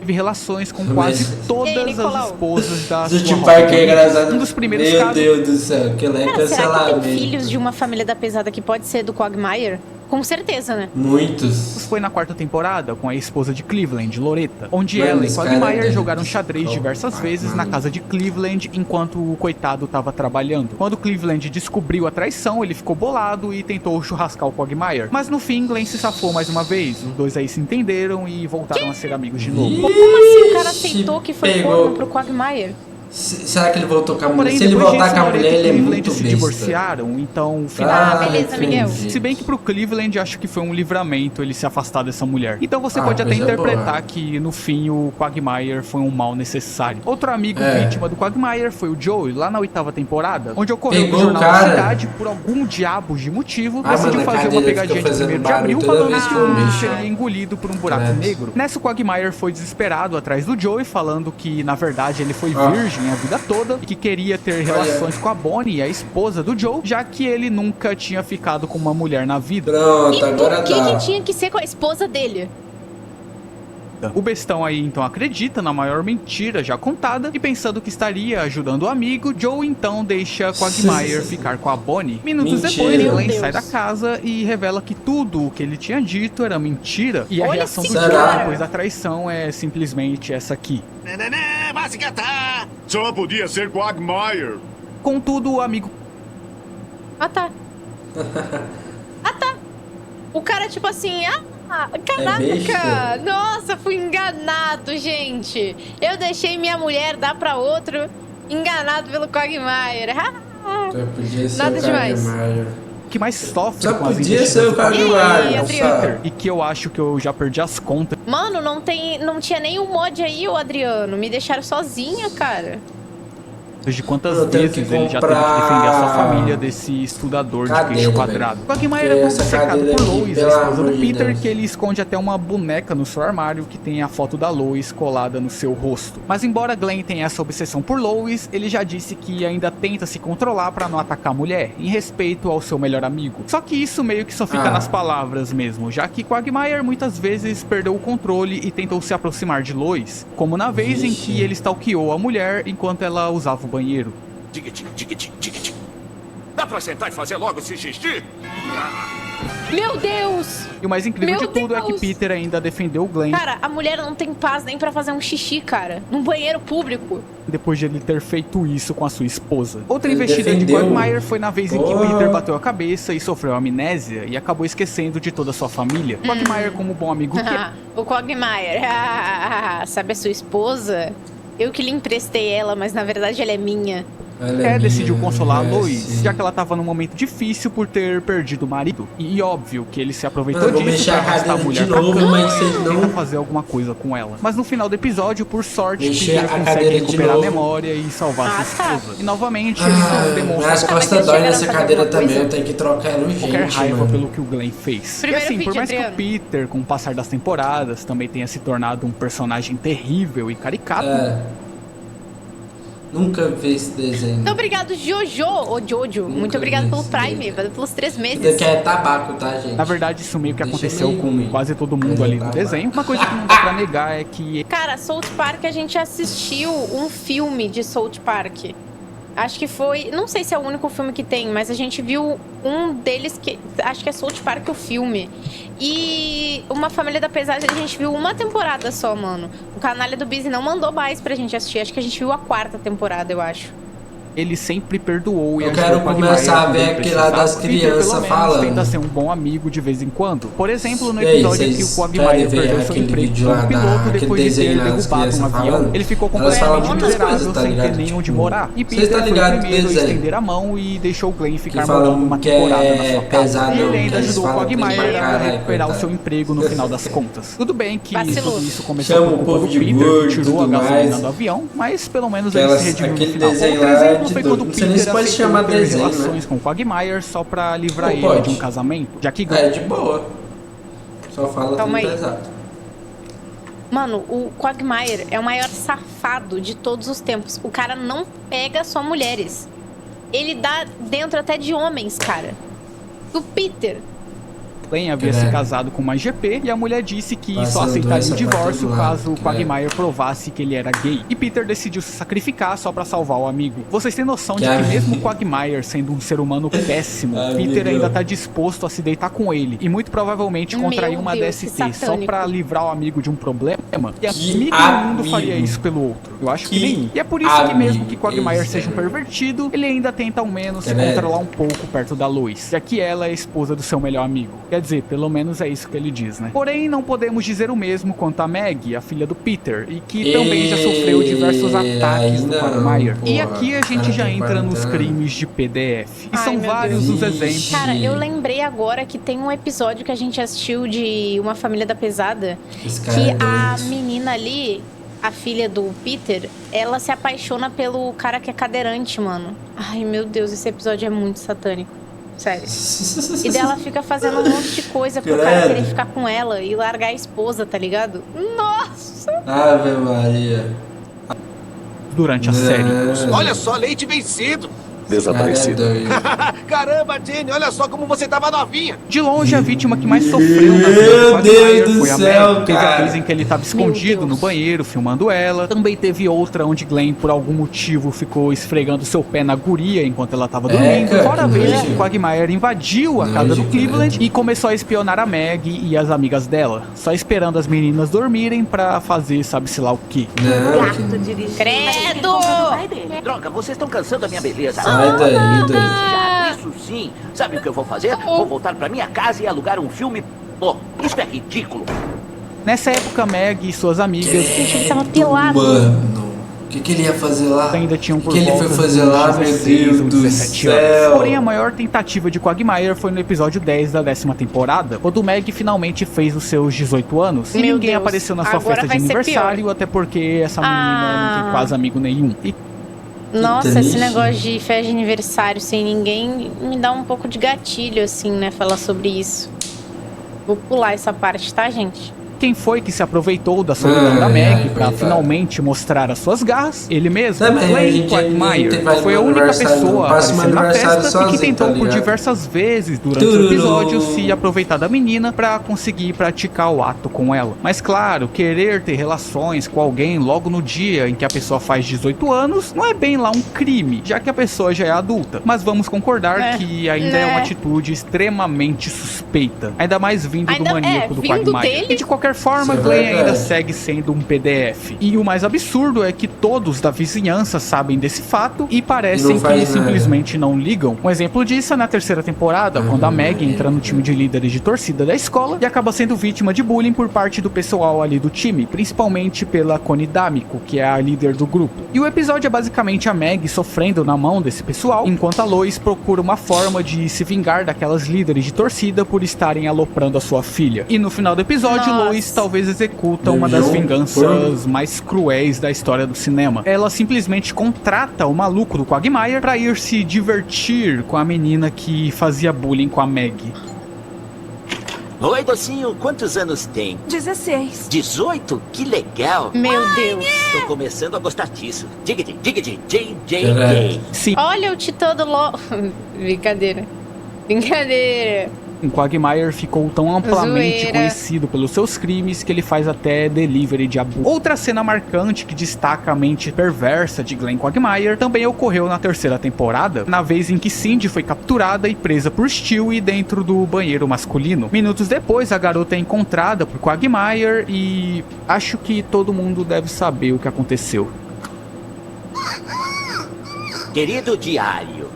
Speaker 3: relações com
Speaker 1: Mas-
Speaker 3: quase
Speaker 2: Ei,
Speaker 3: todas
Speaker 2: Nicolau.
Speaker 3: as esposas da
Speaker 1: Do
Speaker 3: sua
Speaker 1: tipo
Speaker 3: Robin.
Speaker 1: que é engraçado.
Speaker 3: Um dos primeiros
Speaker 1: Meu
Speaker 3: casos
Speaker 1: Deus do céu, aquilo é
Speaker 2: Cara, será que
Speaker 1: cancelamento.
Speaker 2: tem filhos de uma Família da Pesada que pode ser do Quagmire? Com certeza, né?
Speaker 1: Muitos.
Speaker 3: foi na quarta temporada com a esposa de Cleveland, Loretta, onde
Speaker 1: Mano,
Speaker 3: ela e
Speaker 1: esse cara
Speaker 3: Quagmire
Speaker 1: deve
Speaker 3: jogaram
Speaker 1: ter
Speaker 3: xadrez
Speaker 1: ficado
Speaker 3: diversas
Speaker 1: mal,
Speaker 3: vezes na
Speaker 1: mano.
Speaker 3: casa de Cleveland enquanto o coitado estava trabalhando. Quando Cleveland descobriu a traição, ele ficou bolado e tentou churrascar o Quagmire. Mas no fim, Glenn se safou mais uma vez. Os dois aí se entenderam e voltaram a ser amigos de novo.
Speaker 2: Pô, como assim o cara
Speaker 1: Ixi,
Speaker 2: aceitou que foi
Speaker 1: pegou.
Speaker 2: corno pro Quagmire?
Speaker 1: Será que ele voltou com a mulher?
Speaker 3: Porém,
Speaker 1: Se ele
Speaker 3: depois
Speaker 1: voltar
Speaker 3: disso,
Speaker 1: com a
Speaker 3: Loretta
Speaker 1: mulher,
Speaker 3: e
Speaker 1: ele é
Speaker 3: Cleveland
Speaker 1: muito
Speaker 3: se
Speaker 1: besta.
Speaker 3: divorciaram, então o final...
Speaker 2: Ah, beleza, Miguel.
Speaker 1: entendi.
Speaker 3: Se bem que pro Cleveland acho que foi um livramento ele se afastar dessa mulher. Então você
Speaker 1: Ah,
Speaker 3: pode até
Speaker 1: coisa
Speaker 3: interpretar
Speaker 1: boa.
Speaker 3: que no fim o Quagmire foi um mal necessário. Outro amigo
Speaker 1: É.
Speaker 3: vítima do Quagmire foi o Joey, lá na 8ª temporada, onde ocorreu
Speaker 1: Pegou
Speaker 3: no jornal
Speaker 1: o
Speaker 3: da
Speaker 1: cara.
Speaker 3: cidade, por algum diabo de motivo,
Speaker 1: Ah,
Speaker 3: decidiu
Speaker 1: mano, a
Speaker 3: fazer uma
Speaker 1: cadeira
Speaker 3: pegadinha
Speaker 1: fica
Speaker 3: de
Speaker 1: fazendo
Speaker 3: 1º de abril,
Speaker 1: barulho toda
Speaker 3: falando
Speaker 1: vez
Speaker 3: que
Speaker 1: que
Speaker 3: o
Speaker 1: eu
Speaker 3: mundo
Speaker 1: mexo.
Speaker 3: seria engolido por um buraco
Speaker 1: Credo.
Speaker 3: negro. Nessa, o Quagmire foi desesperado atrás do Joey, falando que na verdade ele foi
Speaker 1: Ah.
Speaker 3: virgem a vida toda e que queria ter relações com a Bonnie, a esposa do Joe, já que ele nunca tinha ficado com uma mulher na vida.
Speaker 1: Pronto,
Speaker 2: E
Speaker 1: agora
Speaker 2: por que
Speaker 1: tá.
Speaker 2: que tinha que ser com a esposa dele?
Speaker 3: O bestão aí então acredita na maior mentira já contada e pensando que estaria ajudando o amigo, Joe então deixa Quagmire ficar com a Bonnie. Minutos
Speaker 1: Mentira.
Speaker 3: depois,
Speaker 2: Meu
Speaker 3: Glenn
Speaker 2: Deus.
Speaker 3: sai da casa e revela que tudo o que ele tinha dito era mentira. E a
Speaker 2: Olha
Speaker 3: reação do
Speaker 2: esse
Speaker 3: Joe
Speaker 1: cara.
Speaker 3: depois da traição é simplesmente essa aqui.
Speaker 4: Nananã, vai se catar!
Speaker 8: Só podia ser Quagmire.
Speaker 3: Contudo, o amigo
Speaker 2: Ah, tá. Ah, tá. O cara, tipo assim, caraca,
Speaker 1: besta.
Speaker 2: nossa, fui enganado, gente. Eu deixei minha mulher dar pra outro, enganado pelo Quagmire.
Speaker 1: Só podia ser
Speaker 2: Nada
Speaker 1: o
Speaker 2: demais.
Speaker 1: Quagmire.
Speaker 3: que mais sofre
Speaker 1: Só
Speaker 3: com as
Speaker 1: podia
Speaker 3: investidas
Speaker 1: ser o
Speaker 3: do
Speaker 1: Quagmire,
Speaker 2: Adriano.
Speaker 1: sabe?
Speaker 3: e que eu acho que eu já perdi as contas
Speaker 2: Mano, não tinha nenhum mod aí, ô Adriano. Me deixaram sozinha, cara.
Speaker 3: de quantas
Speaker 1: Eu tenho
Speaker 3: vezes
Speaker 1: que
Speaker 3: ele já teve que
Speaker 1: comprar
Speaker 3: defender a sua família desse estudador de
Speaker 1: cadeira,
Speaker 3: queixo quadrado.
Speaker 1: velho.
Speaker 3: Quagmire
Speaker 1: Porque
Speaker 3: é
Speaker 1: essa
Speaker 3: obcecado
Speaker 1: cadeira
Speaker 3: por
Speaker 1: aqui,
Speaker 3: Lois, a
Speaker 1: pelo
Speaker 3: esposa
Speaker 1: amor
Speaker 3: do
Speaker 1: de
Speaker 3: Peter,
Speaker 1: Deus.
Speaker 3: que ele esconde até uma boneca no seu armário que tem a foto da Lois colada no seu rosto. Mas embora Glenn tenha essa obsessão por Lois, ele já disse que ainda tenta se controlar pra não atacar a mulher, em respeito ao seu melhor amigo. Só que isso meio que só fica nas palavras mesmo, já que Quagmire muitas vezes perdeu o controle e tentou se aproximar de Lois, como na vez em que ele stalkeou a mulher enquanto ela usava o banheiro.
Speaker 7: Ticket. Dá pra sentar e fazer logo esse xixi?
Speaker 2: Meu Deus!
Speaker 3: E o mais incrível
Speaker 2: Meu
Speaker 3: de tudo é que
Speaker 2: Deus!
Speaker 3: Peter ainda defendeu o Glenn
Speaker 2: Cara, a mulher não tem paz nem pra fazer um xixi, cara. Num banheiro público.
Speaker 3: depois de ele ter feito isso com a sua esposa. Outra
Speaker 1: Ele
Speaker 3: investida
Speaker 1: defendeu.
Speaker 3: de Quagmire foi na vez em que
Speaker 1: Porra.
Speaker 3: Peter bateu a cabeça e sofreu amnésia e acabou esquecendo de toda a sua família. Quagmire, como bom amigo que é,
Speaker 2: O Quagmire. Sabe a sua esposa? Eu que lhe emprestei ela, mas na verdade ela é minha.
Speaker 3: decidiu consolar a
Speaker 1: É,
Speaker 3: Lois,
Speaker 1: sim.
Speaker 3: já que ela tava num momento difícil por ter perdido o marido. E óbvio que ele se aproveitou
Speaker 1: Mano, eu vou
Speaker 3: disso
Speaker 1: mexer
Speaker 3: pra
Speaker 1: a
Speaker 3: arrastar a
Speaker 1: cadeira
Speaker 3: mulher
Speaker 1: de
Speaker 3: pra
Speaker 1: novo,
Speaker 3: cama
Speaker 1: mas vocês
Speaker 3: e
Speaker 1: não-
Speaker 3: tentar fazer alguma coisa com ela. Mas no final do episódio, por sorte,
Speaker 1: Mexer
Speaker 3: Peter
Speaker 1: a
Speaker 3: consegue
Speaker 1: cadeira de
Speaker 3: recuperar a
Speaker 1: novo.
Speaker 3: memória e salvar
Speaker 2: Ah,
Speaker 3: sua
Speaker 2: tá.
Speaker 3: esposa. E novamente ele nos demonstra
Speaker 1: Minhas
Speaker 2: Como é que
Speaker 1: costas
Speaker 2: eles
Speaker 1: dói
Speaker 2: chegaram a
Speaker 1: nessa
Speaker 2: fazer
Speaker 1: cadeira
Speaker 2: alguma
Speaker 1: também,
Speaker 2: coisa?
Speaker 1: eu tenho que trocar ela
Speaker 3: qualquer
Speaker 1: urgente,
Speaker 3: raiva
Speaker 1: mano.
Speaker 3: pelo que o Glenn fez.
Speaker 2: Primeiro
Speaker 3: e assim, por
Speaker 2: vídeo,
Speaker 3: mais
Speaker 2: Adriano.
Speaker 3: que o Peter, com o passar das temporadas, também tenha se tornado um personagem terrível e caricato,
Speaker 1: Nunca vi esse desenho.
Speaker 2: Muito obrigado, Jojo. Ou Jojo. Muito
Speaker 1: Nunca
Speaker 2: obrigado
Speaker 1: vi
Speaker 2: pelo
Speaker 1: esse
Speaker 2: Prime,
Speaker 1: desenho.
Speaker 2: valeu pelos 3
Speaker 1: Isso
Speaker 2: meses.
Speaker 1: daqui é tabaco, tá, gente?
Speaker 3: na verdade isso meio que
Speaker 1: Deixa
Speaker 3: aconteceu
Speaker 1: meio
Speaker 3: com
Speaker 1: ruim.
Speaker 3: quase todo mundo ali no desenho. Uma coisa que não dá pra negar é que
Speaker 2: Cara, South Park, a gente assistiu um filme de South Park. Acho que foi... Não sei se é o único filme que tem, mas a gente viu um deles que... Acho que é South Park o filme. E Uma Família da Pesada, a gente viu uma temporada só, mano. O Canalha do Busy não mandou mais pra gente assistir. Acho que a gente viu a 4ª temporada, eu acho.
Speaker 3: ele sempre perdoou e
Speaker 1: Eu
Speaker 3: ajudou
Speaker 1: quero
Speaker 3: o Quagmire
Speaker 1: começar a
Speaker 3: quando
Speaker 1: ver
Speaker 3: ele
Speaker 1: aquele lá
Speaker 3: precisava.
Speaker 1: das
Speaker 3: Peter,
Speaker 1: crianças
Speaker 3: pelo menos,
Speaker 1: falando.
Speaker 3: tenta ser um bom amigo de vez em quando. Por exemplo, no
Speaker 1: E aí,
Speaker 3: episódio em que o
Speaker 1: vocês
Speaker 3: Quagmire
Speaker 1: querem ver
Speaker 3: perdeu seu
Speaker 1: aquele
Speaker 3: emprego
Speaker 1: vídeo
Speaker 3: como
Speaker 1: lá
Speaker 3: piloto
Speaker 1: aquele
Speaker 3: depois de ter
Speaker 1: desenho lá das
Speaker 3: derrubado um
Speaker 1: crianças
Speaker 3: avião,
Speaker 1: falando?
Speaker 3: ele ficou
Speaker 1: Elas falam
Speaker 3: completamente
Speaker 1: muitas
Speaker 3: miserável
Speaker 1: coisas, tá
Speaker 3: sem ter
Speaker 1: ligado?
Speaker 3: nem onde
Speaker 1: Tipo,
Speaker 3: morar. E
Speaker 1: vocês
Speaker 3: Peter
Speaker 1: tá
Speaker 3: foi
Speaker 1: ligado
Speaker 3: o
Speaker 1: do
Speaker 3: primeiro a
Speaker 1: desenho?
Speaker 3: estender a mão e deixou o Glenn ficar
Speaker 1: falam
Speaker 3: morando uma
Speaker 1: que
Speaker 3: temporada
Speaker 1: é
Speaker 3: na sua casa.
Speaker 1: pesadão,
Speaker 3: E ele
Speaker 1: que
Speaker 3: ainda
Speaker 1: eles
Speaker 3: ajudou o
Speaker 1: falam
Speaker 3: Quagmire
Speaker 1: pra
Speaker 3: a
Speaker 1: caralho,
Speaker 3: recuperar o
Speaker 1: coitado.
Speaker 3: seu emprego no final das contas. Tudo bem que
Speaker 2: Vacilou.
Speaker 3: tudo isso começou
Speaker 1: Chama
Speaker 3: por
Speaker 1: o
Speaker 3: culpa
Speaker 1: povo
Speaker 3: do
Speaker 1: de
Speaker 3: Peter,
Speaker 1: gordo
Speaker 3: que
Speaker 1: e
Speaker 3: tirou a
Speaker 1: tudo
Speaker 3: gasolina
Speaker 1: mais.
Speaker 3: do avião, mas pelo menos ele se
Speaker 1: Aquelas,
Speaker 3: redimiu no
Speaker 1: aquele
Speaker 3: final.
Speaker 1: desenho
Speaker 3: Outro
Speaker 1: lá
Speaker 3: exemplo
Speaker 1: de
Speaker 3: foi
Speaker 1: doido.
Speaker 3: quando
Speaker 1: Não sei nem se
Speaker 3: Peter
Speaker 1: pode
Speaker 3: aceitou
Speaker 1: chamar
Speaker 3: ter
Speaker 1: desenho,
Speaker 3: relações
Speaker 1: né?
Speaker 3: com Quagmire só pra livrar
Speaker 1: Pô,
Speaker 3: ele
Speaker 1: pode.
Speaker 3: de um casamento, já que
Speaker 1: É, de boa. Só fala
Speaker 2: Calma
Speaker 1: tudo
Speaker 2: aí.
Speaker 1: exato.
Speaker 2: Mano, o Quagmire é o maior safado de todos os tempos. O cara não pega só mulheres. Ele dá dentro até de homens, cara. O Peter.
Speaker 3: Glenn havia se casado com uma GP e a mulher disse que só
Speaker 1: Passando
Speaker 3: aceitaria
Speaker 1: essa
Speaker 3: o divórcio
Speaker 1: pra todo lado,
Speaker 3: caso o Quagmire provasse que ele era gay. E Peter decidiu se sacrificar só pra salvar o amigo. Vocês têm noção de que
Speaker 1: amigo.
Speaker 3: mesmo o Quagmire sendo um ser humano péssimo,
Speaker 1: Amigo.
Speaker 3: Peter ainda tá disposto a se deitar com ele e muito provavelmente contrair
Speaker 2: Meu
Speaker 3: uma
Speaker 2: Deus,
Speaker 3: DST
Speaker 2: que
Speaker 3: só
Speaker 2: satânico.
Speaker 3: pra livrar o amigo de um problema. E
Speaker 1: Que
Speaker 3: ninguém no mundo
Speaker 1: amigo.
Speaker 3: faria isso pelo outro. Eu acho que
Speaker 1: Que
Speaker 3: nenhum. E é por isso que mesmo que
Speaker 1: amigo.
Speaker 3: Quagmire
Speaker 1: Isso,
Speaker 3: seja um
Speaker 1: é.
Speaker 3: pervertido, ele ainda tenta ao menos se
Speaker 1: Credo.
Speaker 3: controlar um pouco perto da Lois, já que ela é a esposa do seu melhor amigo. Quer dizer, pelo menos é isso que ele diz, né? Porém, não podemos dizer o mesmo quanto a Maggie, a filha do Peter, e que também já sofreu diversos ataques do Quagmire. E aqui a gente já entra nos crimes de PDF. E
Speaker 2: Ai,
Speaker 3: são
Speaker 2: meu
Speaker 3: vários
Speaker 1: Deus.
Speaker 3: os exemplos.
Speaker 2: Cara, eu lembrei agora que tem um episódio que a gente assistiu de Uma Família da Pesada.
Speaker 1: Esse cara
Speaker 2: Que
Speaker 1: é
Speaker 2: a
Speaker 1: doido.
Speaker 2: menina ali, a filha do Peter, ela se apaixona pelo cara que é cadeirante, mano. Ai, meu Deus, esse episódio é muito satânico. Sério. E daí ela fica fazendo um monte de coisa pro cara
Speaker 1: Credo.
Speaker 2: querer ficar com ela e largar a esposa, tá ligado? Nossa!
Speaker 1: Ave Maria.
Speaker 3: Durante a série.
Speaker 6: Olha só, leite vencido.
Speaker 8: desaparecido.
Speaker 1: Cara, é doido.
Speaker 6: Caramba, Jenny, olha só como você tava novinha.
Speaker 3: De longe, a vítima que mais sofreu na vida
Speaker 1: Meu
Speaker 3: do Quagmire
Speaker 1: Deus do
Speaker 3: foi a
Speaker 1: céu,
Speaker 3: Meg. Teve a
Speaker 1: cara.
Speaker 3: vez em que ele estava escondido no banheiro, filmando ela. Também teve outra onde Glenn, por algum motivo, ficou esfregando seu pé na guria enquanto ela estava dormindo.
Speaker 1: cara,
Speaker 3: Fora a
Speaker 1: que
Speaker 3: vez
Speaker 1: nojo.
Speaker 3: que Quagmire invadiu a casa do
Speaker 1: Nojo,
Speaker 3: Cleveland
Speaker 1: credo.
Speaker 3: e começou a espionar a Meg e as amigas dela, só esperando as meninas dormirem pra fazer sabe-se lá o que.
Speaker 1: Não, que...
Speaker 2: Credo!
Speaker 5: Droga, vocês estão cansando a minha beleza.
Speaker 1: Sai daí, doido.
Speaker 5: Já, isso sim. Sabe o que eu vou fazer? Vou voltar pra minha casa e alugar um filme. Oh, isso é ridículo.
Speaker 3: Nessa época, Meg e suas amigas
Speaker 2: Gente, ele tava pelado.
Speaker 1: Mano, o que ele ia fazer lá?
Speaker 3: ainda tinham
Speaker 1: O
Speaker 3: por
Speaker 1: que ele
Speaker 3: volta
Speaker 1: foi fazer
Speaker 3: dos
Speaker 1: lá, meu
Speaker 3: 16
Speaker 1: Deus
Speaker 3: ou
Speaker 1: do
Speaker 3: 17 anos.
Speaker 1: céu?
Speaker 3: Porém, a maior tentativa de Quagmire foi no episódio 10 da 10ª temporada, quando Meg finalmente fez os seus 18 anos e
Speaker 2: Meu
Speaker 3: ninguém
Speaker 2: Deus,
Speaker 3: apareceu na sua
Speaker 2: agora
Speaker 3: festa de
Speaker 2: vai ser
Speaker 3: aniversário, até porque essa menina não tem quase amigo nenhum. E
Speaker 2: Nossa,
Speaker 1: triste.
Speaker 2: esse negócio de festa de aniversário sem ninguém me dá um pouco de gatilho, assim, né? Falar sobre isso. Vou pular essa parte, tá, gente?
Speaker 3: quem foi que se aproveitou da solidão da Meg pra finalmente mostrar as suas garras? Ele mesmo,
Speaker 1: Também, a
Speaker 3: Glenn
Speaker 1: gente
Speaker 3: Quagmire,
Speaker 1: vai
Speaker 3: foi a
Speaker 1: no
Speaker 3: única
Speaker 1: aniversário,
Speaker 3: pessoa a
Speaker 1: passa um
Speaker 3: aparecer na
Speaker 1: aniversário
Speaker 3: festa e que
Speaker 1: sozinho,
Speaker 3: tentou
Speaker 1: tá
Speaker 3: por
Speaker 1: ligado?
Speaker 3: diversas vezes durante o
Speaker 1: Tururu.
Speaker 3: episódio se aproveitar da menina pra conseguir praticar o ato com ela. Mas claro, querer ter relações com alguém logo no dia em que a pessoa faz 18 anos não é bem lá um crime, já que a pessoa já é adulta. Mas vamos concordar que ainda é uma atitude extremamente suspeita, ainda mais vindo do maníaco do
Speaker 2: vindo
Speaker 3: Quagmire.
Speaker 2: dele.
Speaker 3: E de qualquer forma,
Speaker 1: Isso é
Speaker 3: Glenn
Speaker 1: verdade.
Speaker 3: ainda segue sendo um PDF. E o mais absurdo é que todos da vizinhança sabem desse fato e parecem
Speaker 1: Não faz
Speaker 3: que
Speaker 1: nada.
Speaker 3: simplesmente não ligam. Um exemplo disso é na terceira temporada, quando a Meg entra no time de líderes de torcida da escola e acaba sendo vítima de bullying por parte do pessoal ali do time, principalmente pela Connie D'Amico, que é a líder do grupo. E o episódio é basicamente a Meg sofrendo na mão desse pessoal, enquanto a Lois procura uma forma de se vingar daquelas líderes de torcida por estarem aloprando a sua filha. E no final do episódio,
Speaker 2: Nossa.
Speaker 3: Lois talvez executa uma das vinganças mais cruéis da história do cinema. Ela simplesmente contrata o maluco do Quagmire pra ir se divertir com a menina que fazia bullying com a Meg.
Speaker 5: Oi, docinho, quantos anos tem?
Speaker 9: 16.
Speaker 5: 18? Que legal!
Speaker 2: Meu Deus.
Speaker 5: Tô começando a gostar disso. Diga-te, JJJ.
Speaker 1: Caralho.
Speaker 3: Sim,
Speaker 2: Olha o Titã do LOL. Brincadeira. Brincadeira.
Speaker 3: o Quagmire ficou tão amplamente
Speaker 2: Zoeira.
Speaker 3: conhecido pelos seus crimes que ele faz até delivery de abuso. Outra cena marcante que destaca a mente perversa de Glenn Quagmire também ocorreu na terceira temporada, na vez em que Cindy foi capturada e presa por Stewie dentro do banheiro masculino. Minutos depois, a garota é encontrada por Quagmire e acho que todo mundo deve saber o que aconteceu.
Speaker 5: Querido diário,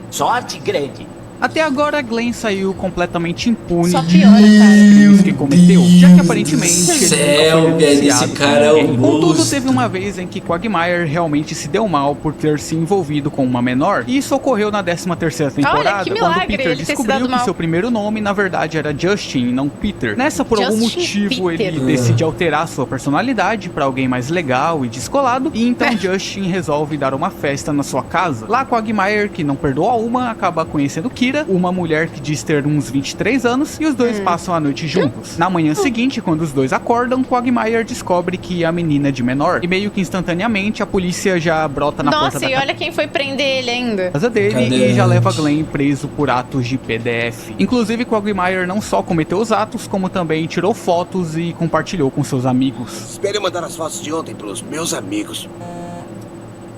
Speaker 5: sorte grande.
Speaker 3: Até agora, Glenn saiu completamente impune
Speaker 2: Só
Speaker 3: de
Speaker 2: piora, cara.
Speaker 3: crimes que cometeu, já que aparentemente ele
Speaker 1: céu,
Speaker 3: nunca foi
Speaker 1: velho,
Speaker 3: denunciado
Speaker 1: esse
Speaker 3: por
Speaker 1: cara é um
Speaker 3: ninguém. Contudo,
Speaker 1: monstro.
Speaker 3: teve uma vez em que Quagmire realmente se deu mal por ter se envolvido com uma menor, e isso ocorreu na 13ª temporada,
Speaker 2: que
Speaker 3: quando
Speaker 2: milagre
Speaker 3: Peter
Speaker 2: ele ter se
Speaker 3: descobriu
Speaker 2: dado
Speaker 3: que
Speaker 2: mal.
Speaker 3: seu primeiro nome, na verdade, era Justin e não Peter. Nessa, por algum
Speaker 2: Justin
Speaker 3: motivo,
Speaker 2: Peter.
Speaker 3: ele decide alterar sua personalidade para alguém mais legal e descolado, e então Justin resolve dar uma festa na sua casa. Lá, Quagmire, que não perdoa uma, acaba conhecendo Kira, uma mulher que diz ter uns 23 anos, e os dois passam a noite juntos. Na manhã seguinte, quando os dois acordam, Quagmire descobre que a menina é de menor, e meio que instantaneamente a polícia já brota na porta
Speaker 2: Nossa,
Speaker 3: da
Speaker 2: e olha quem foi prender ele ainda.
Speaker 3: casa dele
Speaker 1: Cadê
Speaker 3: e já
Speaker 1: antes?
Speaker 3: leva Glenn preso por atos de PDF. Inclusive, Quagmire não só cometeu os atos, como também tirou fotos e compartilhou com seus amigos.
Speaker 6: Espere mandar as fotos de ontem pros meus amigos.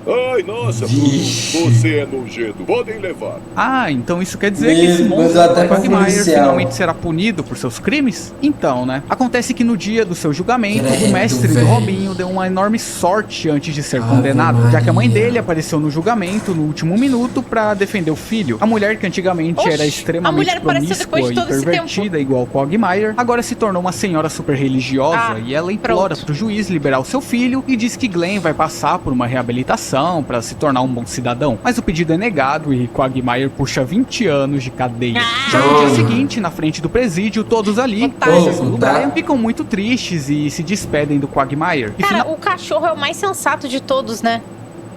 Speaker 8: Ai, nossa,
Speaker 1: Vixe.
Speaker 8: Bruno, você é nojento. Podem levar.
Speaker 3: Ah, então isso quer dizer que
Speaker 1: Meu,
Speaker 3: esse
Speaker 1: mas
Speaker 3: monstro
Speaker 1: até pro
Speaker 3: Quagmire
Speaker 1: policial.
Speaker 3: finalmente será punido por seus crimes? Então, né? Acontece que no dia do seu julgamento,
Speaker 1: Credo,
Speaker 3: o mestre do
Speaker 1: velho.
Speaker 3: Robinho deu uma enorme sorte antes de ser
Speaker 1: Ave
Speaker 3: condenado, já que a mãe
Speaker 1: Maria.
Speaker 3: dele apareceu no julgamento no último minuto pra defender o filho. A mulher que antigamente
Speaker 2: Oxi,
Speaker 3: era
Speaker 2: a
Speaker 3: extremamente
Speaker 2: mulher apareceu depois de
Speaker 3: promíscua e
Speaker 2: todo esse
Speaker 3: pervertida igual Quagmire, agora se tornou uma senhora super religiosa e ela implora
Speaker 2: pronto.
Speaker 3: pro juiz liberar o seu filho e diz que Glenn vai passar por uma reabilitação pra se tornar um bom cidadão. Mas o pedido é negado e Quagmire puxa 20 anos de cadeia. Já no dia
Speaker 1: Toma.
Speaker 3: seguinte, na frente do presídio, todos ali,
Speaker 2: Otário.
Speaker 3: com exceção do
Speaker 1: Otário.
Speaker 3: Brian, ficam muito tristes e se despedem do Quagmire. E
Speaker 2: Cara, o cachorro é o mais sensato de todos, né?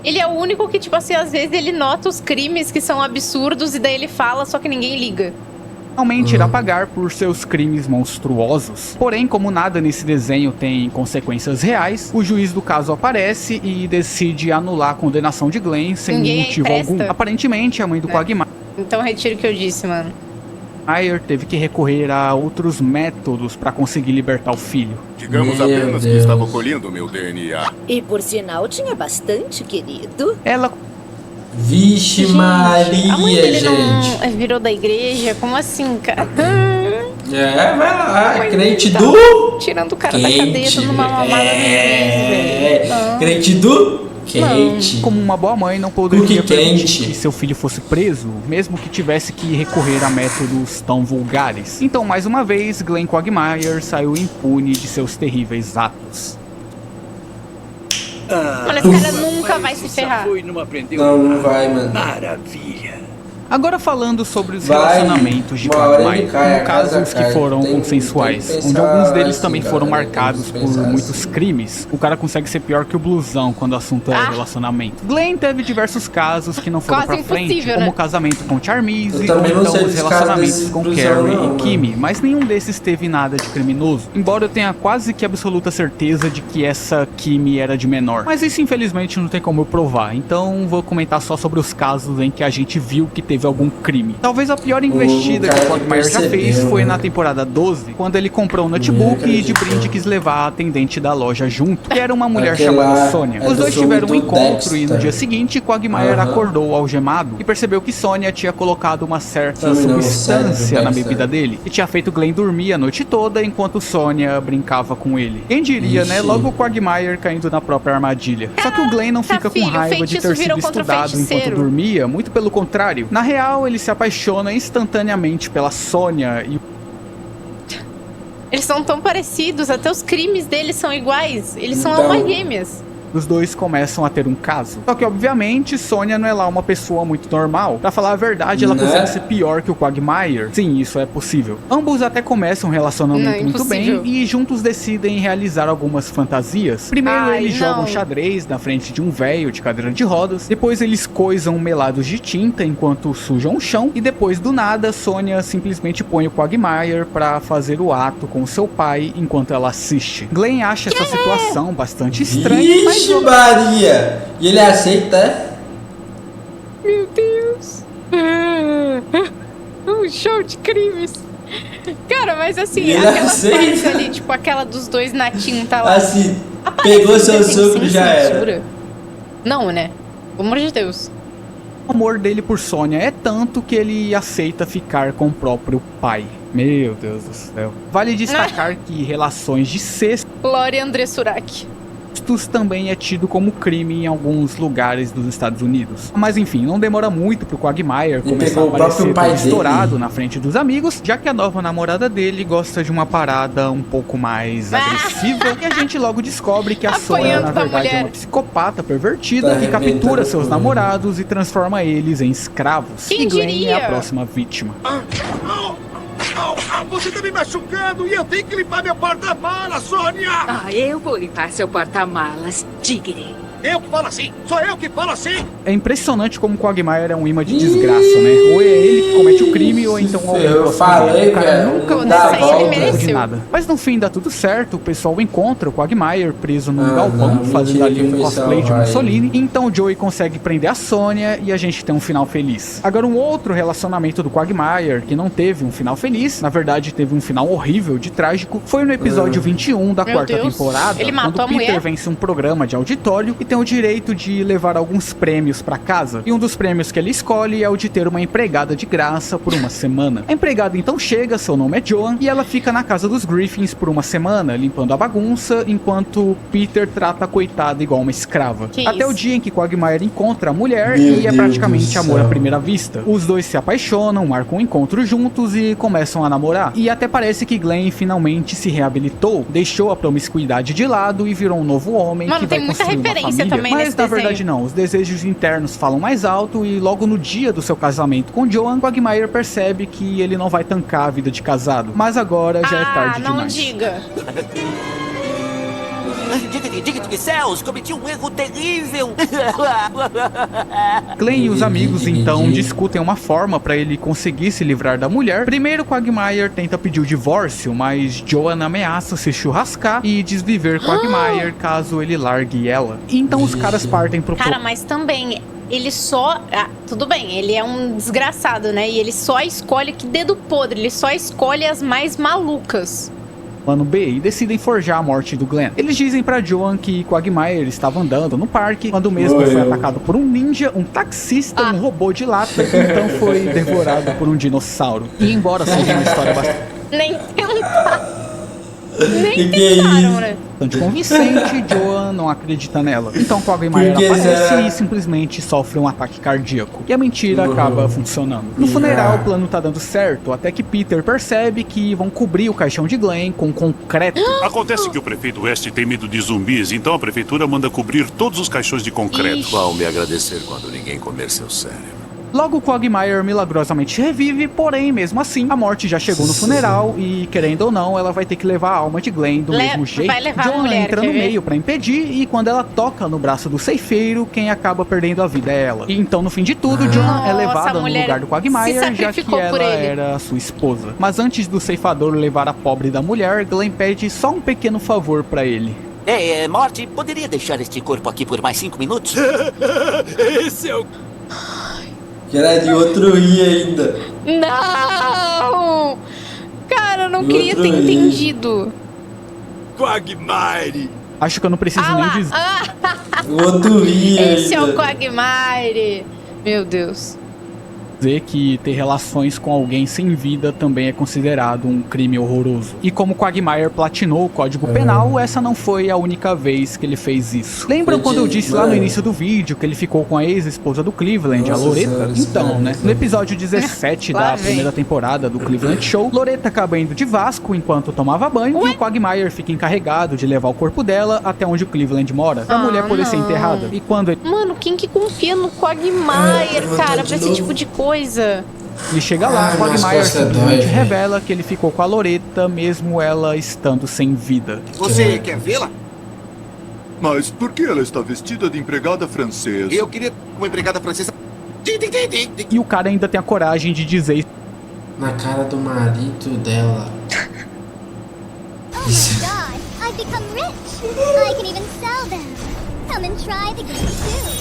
Speaker 2: Ele é o único que, tipo assim, às vezes ele nota os crimes que são absurdos e daí ele fala, só que ninguém liga.
Speaker 3: Finalmente irá pagar por seus crimes monstruosos. Porém, como nada nesse desenho tem consequências reais, o juiz do caso aparece e decide anular a condenação de Glenn sem
Speaker 2: Ninguém
Speaker 3: motivo
Speaker 2: presta.
Speaker 3: algum. Aparentemente, a mãe do Quagmire
Speaker 2: Então retiro o que eu disse, mano.
Speaker 3: teve que recorrer a outros métodos para conseguir libertar o filho.
Speaker 8: Digamos
Speaker 1: Meu
Speaker 8: apenas que
Speaker 1: Deus.
Speaker 8: estava colhendo meu DNA.
Speaker 9: E por sinal tinha bastante, querido.
Speaker 3: Ela
Speaker 1: Vixe
Speaker 2: A mãe
Speaker 1: Maria,
Speaker 2: dele
Speaker 1: gente.
Speaker 2: não virou da igreja? Como assim, cara?
Speaker 1: É, vai lá.
Speaker 2: Mãe
Speaker 1: Crente
Speaker 2: dele tá
Speaker 1: do...
Speaker 2: Tirando o cara da cadeia, dando uma mamada no
Speaker 1: É,
Speaker 2: juiz, velho. Não.
Speaker 1: crente do... Quente.
Speaker 3: como uma boa mãe, não poderia
Speaker 1: Cookie
Speaker 3: permitir
Speaker 1: quente.
Speaker 3: que seu filho fosse preso, mesmo que tivesse que recorrer a métodos tão vulgares. Então, mais uma vez, Glenn Quagmire saiu impune de seus terríveis atos.
Speaker 2: Mano, esse cara nunca vai se ferrar.
Speaker 1: Não vai, mano.
Speaker 8: Maravilha.
Speaker 3: Agora falando sobre os
Speaker 1: Vai,
Speaker 3: relacionamentos de
Speaker 1: uma hora ele
Speaker 3: Quagmire,
Speaker 1: cai, a
Speaker 3: no
Speaker 1: casa
Speaker 3: casos que
Speaker 1: cai.
Speaker 3: foram
Speaker 1: Tem que
Speaker 3: consensuais,
Speaker 1: pensar
Speaker 3: onde alguns deles
Speaker 1: assim,
Speaker 3: também foram
Speaker 1: galera,
Speaker 3: marcados
Speaker 1: tem que
Speaker 3: por
Speaker 1: pensar
Speaker 3: muitos
Speaker 1: assim.
Speaker 3: crimes, o cara consegue ser pior que o blusão quando o assunto é relacionamento. Glenn teve diversos casos que não foram
Speaker 2: Quase
Speaker 3: pra frente,
Speaker 2: impossível,
Speaker 3: como
Speaker 2: né?
Speaker 3: o casamento com Charmise,
Speaker 1: Eu
Speaker 3: ou
Speaker 1: também não
Speaker 3: então
Speaker 1: sei
Speaker 3: os
Speaker 1: dos casos
Speaker 3: relacionamentos
Speaker 1: desse
Speaker 3: com
Speaker 1: blusão,
Speaker 3: Carrie
Speaker 1: não,
Speaker 3: e
Speaker 1: mano.
Speaker 3: Kimi, mas nenhum desses teve nada de criminoso, embora eu tenha quase que absoluta certeza de que essa Kimi era de menor. Mas isso infelizmente não tem como eu provar, então vou comentar só sobre os casos em que a gente viu que teve algum crime. Talvez a pior investida que
Speaker 1: cara
Speaker 3: o Quagmire já
Speaker 1: percebeu,
Speaker 3: fez foi
Speaker 1: né?
Speaker 3: na temporada 12, quando ele comprou um notebook e de brinde quis levar a atendente da loja junto, que era uma mulher
Speaker 1: Aquela
Speaker 3: chamada Sônia.
Speaker 1: é
Speaker 3: Os
Speaker 1: do
Speaker 3: dois
Speaker 1: filme
Speaker 3: tiveram um
Speaker 1: do
Speaker 3: encontro e no
Speaker 1: Dexter.
Speaker 3: dia seguinte Quagmire
Speaker 1: Aham.
Speaker 3: acordou algemado e percebeu que Sônia tinha colocado uma certa
Speaker 1: Filme não,
Speaker 3: substância
Speaker 1: sério, do
Speaker 3: na
Speaker 1: Dexter.
Speaker 3: bebida dele e tinha feito Glenn dormir a noite toda enquanto Sônia brincava com ele. Quem diria, né?
Speaker 1: Ixi.
Speaker 3: Logo o Quagmire caindo na própria armadilha. Só que o Glenn não fica com
Speaker 2: filho,
Speaker 3: raiva de
Speaker 2: feitiço
Speaker 3: ter sido
Speaker 2: virou contra
Speaker 3: estudado enquanto
Speaker 2: feiticeiro.
Speaker 3: dormia, muito pelo contrário. Na real, ele se apaixona instantaneamente pela Sônia e
Speaker 2: Eles são tão parecidos, até os crimes deles são iguais. Eles são
Speaker 1: Então.
Speaker 2: almas gêmeas.
Speaker 3: os dois começam a ter um caso. Só que, obviamente, Sônia não é lá uma pessoa muito normal. Pra falar a verdade, ela
Speaker 1: Né?
Speaker 3: consegue ser pior que o Quagmire. Sim, isso é possível. Ambos até começam um relacionamento
Speaker 2: Não,
Speaker 3: muito bem
Speaker 2: impossível.
Speaker 3: e juntos decidem realizar algumas fantasias. Primeiro,
Speaker 2: Ai,
Speaker 3: eles
Speaker 2: não.
Speaker 3: jogam xadrez na frente de um véio de cadeira de rodas. Depois, eles coisam melados de tinta enquanto sujam o chão. E depois, do nada, Sônia simplesmente põe o Quagmire pra fazer o ato com seu pai enquanto ela assiste. Glenn acha essa situação bastante estranha, mas
Speaker 1: Vixe, Maria! E ele aceita, é?
Speaker 2: Meu Deus. Um show de crimes. Cara, mas assim,
Speaker 1: Ele
Speaker 2: aquela
Speaker 1: aceita.
Speaker 2: parte ali, tipo aquela dos dois na tinta lá.
Speaker 1: Assim,
Speaker 2: Aparece
Speaker 1: pegou seu
Speaker 2: assim,
Speaker 1: sogro
Speaker 2: sem
Speaker 1: já
Speaker 2: censura.
Speaker 1: era.
Speaker 2: Não, né? Pelo amor de Deus.
Speaker 3: o amor dele por Sônia é tanto que ele aceita ficar com o próprio pai. Meu Deus do céu. Vale destacar que relações de cestos
Speaker 2: Lore André Surak.
Speaker 3: também é tido como crime em alguns lugares dos Estados Unidos. Mas enfim, não demora muito pro Quagmire começar
Speaker 1: pegou
Speaker 3: a
Speaker 1: o próprio
Speaker 3: aparecer
Speaker 1: pai
Speaker 3: todo estourado
Speaker 1: dele.
Speaker 3: na frente dos amigos, já que a nova namorada dele gosta de uma parada um pouco mais agressiva, e a gente logo descobre que a Sônia,
Speaker 2: Apanhando
Speaker 3: na
Speaker 2: da
Speaker 3: verdade, é
Speaker 2: mulher.
Speaker 3: uma psicopata pervertida
Speaker 1: Tá
Speaker 3: que captura
Speaker 1: arrebentando
Speaker 3: seus
Speaker 1: com
Speaker 3: namorados e transforma eles em escravos.
Speaker 2: Quem
Speaker 3: e Glenn
Speaker 2: diria?
Speaker 3: é a próxima vítima.
Speaker 6: Você tá me machucando e eu tenho que limpar meu porta-malas, Sônia!
Speaker 9: Ah, eu vou limpar seu porta-malas, Tigre.
Speaker 6: Eu que falo assim! Sou eu que falo assim!
Speaker 3: É impressionante como o Quagmire é um imã de desgraça, né? Ou é ele que comete o crime, ou então alguém
Speaker 1: Eu
Speaker 3: próximo
Speaker 1: falei,
Speaker 3: dele. O cara
Speaker 1: velho,
Speaker 3: nunca
Speaker 2: não
Speaker 3: dá
Speaker 2: dá
Speaker 3: a
Speaker 2: volta.
Speaker 3: volta
Speaker 2: Ele
Speaker 3: de
Speaker 2: mereceu.
Speaker 3: nada. Mas no fim dá tudo certo, o pessoal encontra o Quagmire preso num
Speaker 1: Ah,
Speaker 3: galpão,
Speaker 1: não,
Speaker 3: fazendo
Speaker 1: mentira
Speaker 3: ali
Speaker 1: que
Speaker 3: um
Speaker 1: foi
Speaker 3: cosplay de
Speaker 1: salvar
Speaker 3: Mussolini. Então o Joey consegue prender a Sônia e a gente tem um final feliz. Agora um outro relacionamento do Quagmire, que não teve um final feliz, na verdade teve um final horrível, de trágico, foi no episódio 21 da
Speaker 2: Meu
Speaker 3: quarta
Speaker 2: Deus.
Speaker 3: temporada,
Speaker 2: Ele matou
Speaker 3: quando
Speaker 2: a
Speaker 3: Peter
Speaker 2: mulher?
Speaker 3: vence um programa de auditório e tem o direito de levar alguns prêmios pra casa. E um dos prêmios que ele escolhe é o de ter uma empregada de graça por uma semana. A empregada então chega, seu nome é Joan, e ela fica na casa dos Griffins por uma semana, limpando a bagunça, enquanto Peter trata a coitada igual uma escrava.
Speaker 2: Que
Speaker 3: Até
Speaker 2: isso?
Speaker 3: o dia em que Quagmire encontra a mulher
Speaker 1: Meu
Speaker 3: e é
Speaker 1: Deus
Speaker 3: praticamente
Speaker 1: do
Speaker 3: amor à
Speaker 1: céu.
Speaker 3: primeira vista. Os dois se apaixonam, marcam um encontro juntos e começam a namorar. E até parece que Glenn finalmente se reabilitou, deixou a promiscuidade de lado e virou um novo homem
Speaker 2: Mano,
Speaker 3: que vai
Speaker 2: tem muita
Speaker 3: construir uma
Speaker 2: referência
Speaker 3: família.
Speaker 2: também
Speaker 3: Mas
Speaker 2: nesse
Speaker 3: na
Speaker 2: desenho.
Speaker 3: verdade não, os desejos internos falam mais alto e logo no dia do seu casamento com Joan, Quagmire percebe que ele não vai tancar a vida de casado. Mas agora já é tarde
Speaker 2: não
Speaker 3: demais.
Speaker 2: diga.
Speaker 5: Diga-te céus, cometi um erro terrível.
Speaker 3: Glenn e os amigos então discutem uma forma para ele conseguir se livrar da mulher. Primeiro, Quagmire tenta pedir o divórcio, mas Joan ameaça se churrascar e desviver Quagmire caso ele largue ela. Então os caras partem pro...
Speaker 2: Cara, mas também, ele só... tudo bem, ele é um desgraçado, né? E ele só escolhe, que dedo podre, ele só escolhe as mais malucas.
Speaker 3: Plano B e decidem forjar a morte do Glenn. Eles dizem pra Joan que Quagmire estava andando no parque quando o mesmo foi atacado por um ninja, um taxista, um robô de lata e então foi devorado por um dinossauro. E embora seja uma história
Speaker 2: Nem tentaram, né?
Speaker 3: bastante convincente, Joan não acredita nela. Então Quagmire aparece e simplesmente sofre um ataque cardíaco. E a mentira acaba funcionando. No funeral, o plano tá dando certo, até que Peter percebe que vão cobrir o caixão de Glenn com concreto.
Speaker 10: Acontece que o prefeito West tem medo de zumbis, então a prefeitura manda cobrir todos os caixões de concreto.
Speaker 8: Vão me agradecer quando ninguém comer seu cérebro.
Speaker 3: Logo, Quagmire milagrosamente revive, porém, mesmo assim, a morte já chegou no funeral e, querendo ou não, ela vai ter que levar a alma de Glenn do mesmo jeito.
Speaker 2: Vai levar
Speaker 3: Joan
Speaker 2: a mulher,
Speaker 3: entra no meio pra impedir e quando ela toca no braço do ceifeiro, quem acaba perdendo a vida é ela. E então, no fim de tudo, Joan é levada no lugar do Quagmire, já que ela era sua esposa. Mas antes do ceifador levar a pobre da mulher, Glenn pede só um pequeno favor pra ele.
Speaker 5: Morty, poderia deixar este corpo aqui por mais 5 minutos?
Speaker 7: Esse é o...
Speaker 1: Que era de outro I ainda.
Speaker 2: Não! Cara, eu não queria ter entendido.
Speaker 7: Quagmire.
Speaker 3: Acho que eu não preciso nem dizer.
Speaker 1: Outro I ainda.
Speaker 2: Esse é o Quagmire. Meu Deus.
Speaker 3: Dizer que ter relações com alguém sem vida também é considerado um crime horroroso. E como Quagmire platinou o Código Penal, essa não foi a única vez que ele fez isso. Lembram quando eu disse lá no início do vídeo que ele ficou com a ex-esposa do Cleveland, a Loretta? Então, né? No episódio 17 da primeira temporada do Cleveland Show, Loretta acaba indo de Vasco enquanto tomava banho e o Quagmire fica encarregado de levar o corpo dela até onde o Cleveland mora, pra mulher poder ser enterrada. E quando ele...
Speaker 2: Mano, quem que confia no Quagmire, cara, pra esse tipo de coisa?
Speaker 3: Ele chega lá, Quagmire simplesmente revela que ele ficou com a Loretta, mesmo ela estando sem vida.
Speaker 6: Você quer vê-la? Mas por que ela está vestida de empregada francesa? Eu queria uma empregada francesa.
Speaker 3: E o cara ainda tem a coragem de dizer
Speaker 1: na cara do marido dela.
Speaker 11: Oh my god, I've become rich. I can even sell them. Come and try the game too.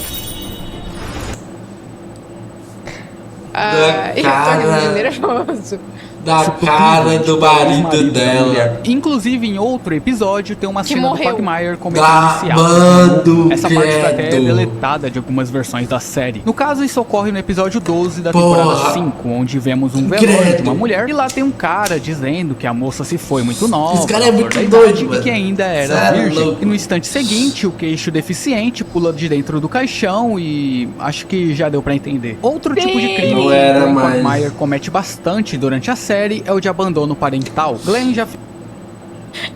Speaker 2: Eu tô nervoso.
Speaker 1: Da cara do marido dela.
Speaker 3: Inclusive, em outro episódio, tem uma cena do Quagmire cometendo essa parte está até deletada de algumas versões da série. No caso, isso ocorre no episódio 12 da temporada 5, onde vemos um velório de uma mulher e lá tem um cara dizendo que a moça se foi muito nova,
Speaker 1: esse cara é muito doido,
Speaker 3: e que ainda era virgem. E no instante seguinte, o queixo deficiente pula de dentro do caixão e acho que já deu pra entender. Outro tipo de crime que o Quagmire comete bastante durante a série é o de abandono parental. Glenn já...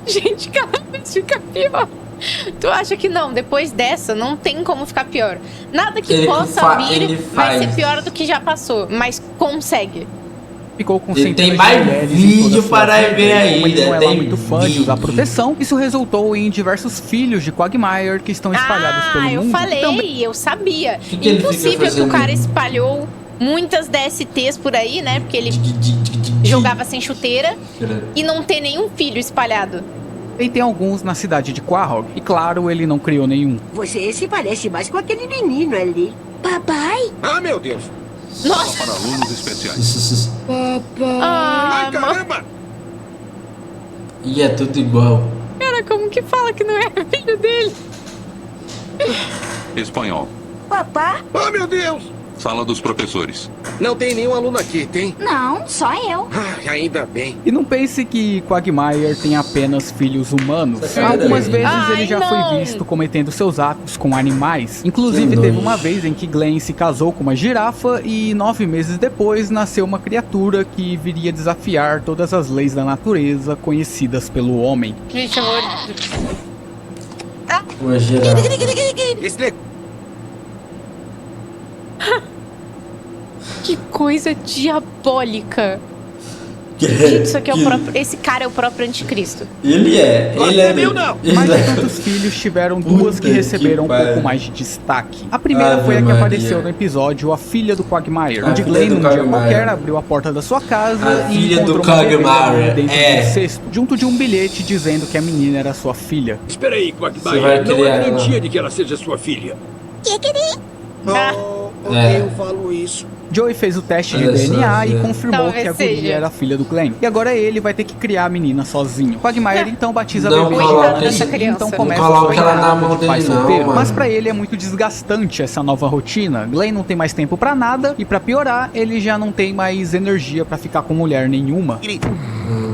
Speaker 2: Gente, cada vez fica pior. Tu acha que não? Depois dessa, não tem como ficar pior. Nada que possa vir vai ser pior do que já passou, mas consegue.
Speaker 3: Ficou com
Speaker 1: tem mais vídeo para ver ainda.
Speaker 3: Não é lá muito fã de usar proteção. Isso resultou em diversos filhos de Quagmire que estão espalhados pelo mundo.
Speaker 2: Eu falei, eu sabia. Impossível que o cara espalhou muitas DSTs por aí, né? Porque ele jogava sem chuteira e não ter nenhum filho espalhado.
Speaker 3: E tem alguns na cidade de Quahog. E claro, ele não criou nenhum.
Speaker 12: Você se parece mais com aquele menino ali. Papai?
Speaker 6: Ah, meu Deus.
Speaker 2: Nossa.
Speaker 10: Só para alunos especiais.
Speaker 12: Papai.
Speaker 6: Ai, caramba.
Speaker 1: E é tudo igual.
Speaker 2: Cara, como que fala que não é filho dele?
Speaker 10: Espanhol.
Speaker 12: Papá?
Speaker 6: Ah, meu Deus.
Speaker 10: Sala dos professores.
Speaker 6: Não tem nenhum aluno aqui, tem?
Speaker 11: Não, só eu.
Speaker 6: Ah, ainda bem.
Speaker 3: E não pense que Quagmire tem apenas filhos humanos. Algumas vezes ele já foi visto cometendo seus atos com animais. Inclusive teve uma vez em que Glenn se casou com uma girafa e 9 meses depois nasceu uma criatura que viria desafiar todas as leis da natureza conhecidas pelo homem.
Speaker 2: Gente, amor.
Speaker 1: Uma girafa.
Speaker 2: Que coisa diabólica. Gente, isso aqui é o próprio, esse cara é o próprio anticristo.
Speaker 1: Ele é
Speaker 5: meu não.
Speaker 3: Mais de tantos filhos tiveram duas que receberam um pouco mais de destaque. A primeira foi a que apareceu no episódio A Filha do Quagmire, onde Glenn, num dia qualquer, abriu a porta da sua casa e encontrou uma bebê dentro do cesto, junto de um bilhete dizendo que a menina era sua filha.
Speaker 7: Espera aí, Quagmire, não é garantia de que ela seja sua filha.
Speaker 5: Eu falo isso.
Speaker 3: Joey fez o teste de DNA e confirmou que a guria era a filha do Glenn. E agora ele vai ter que criar a menina sozinho. Quagmire então batiza a bebê e então começa a sua jornada de pai solteiro. Mas pra ele é muito desgastante essa nova rotina. Glenn não tem mais tempo pra nada e pra piorar, ele já não tem mais energia pra ficar com mulher nenhuma.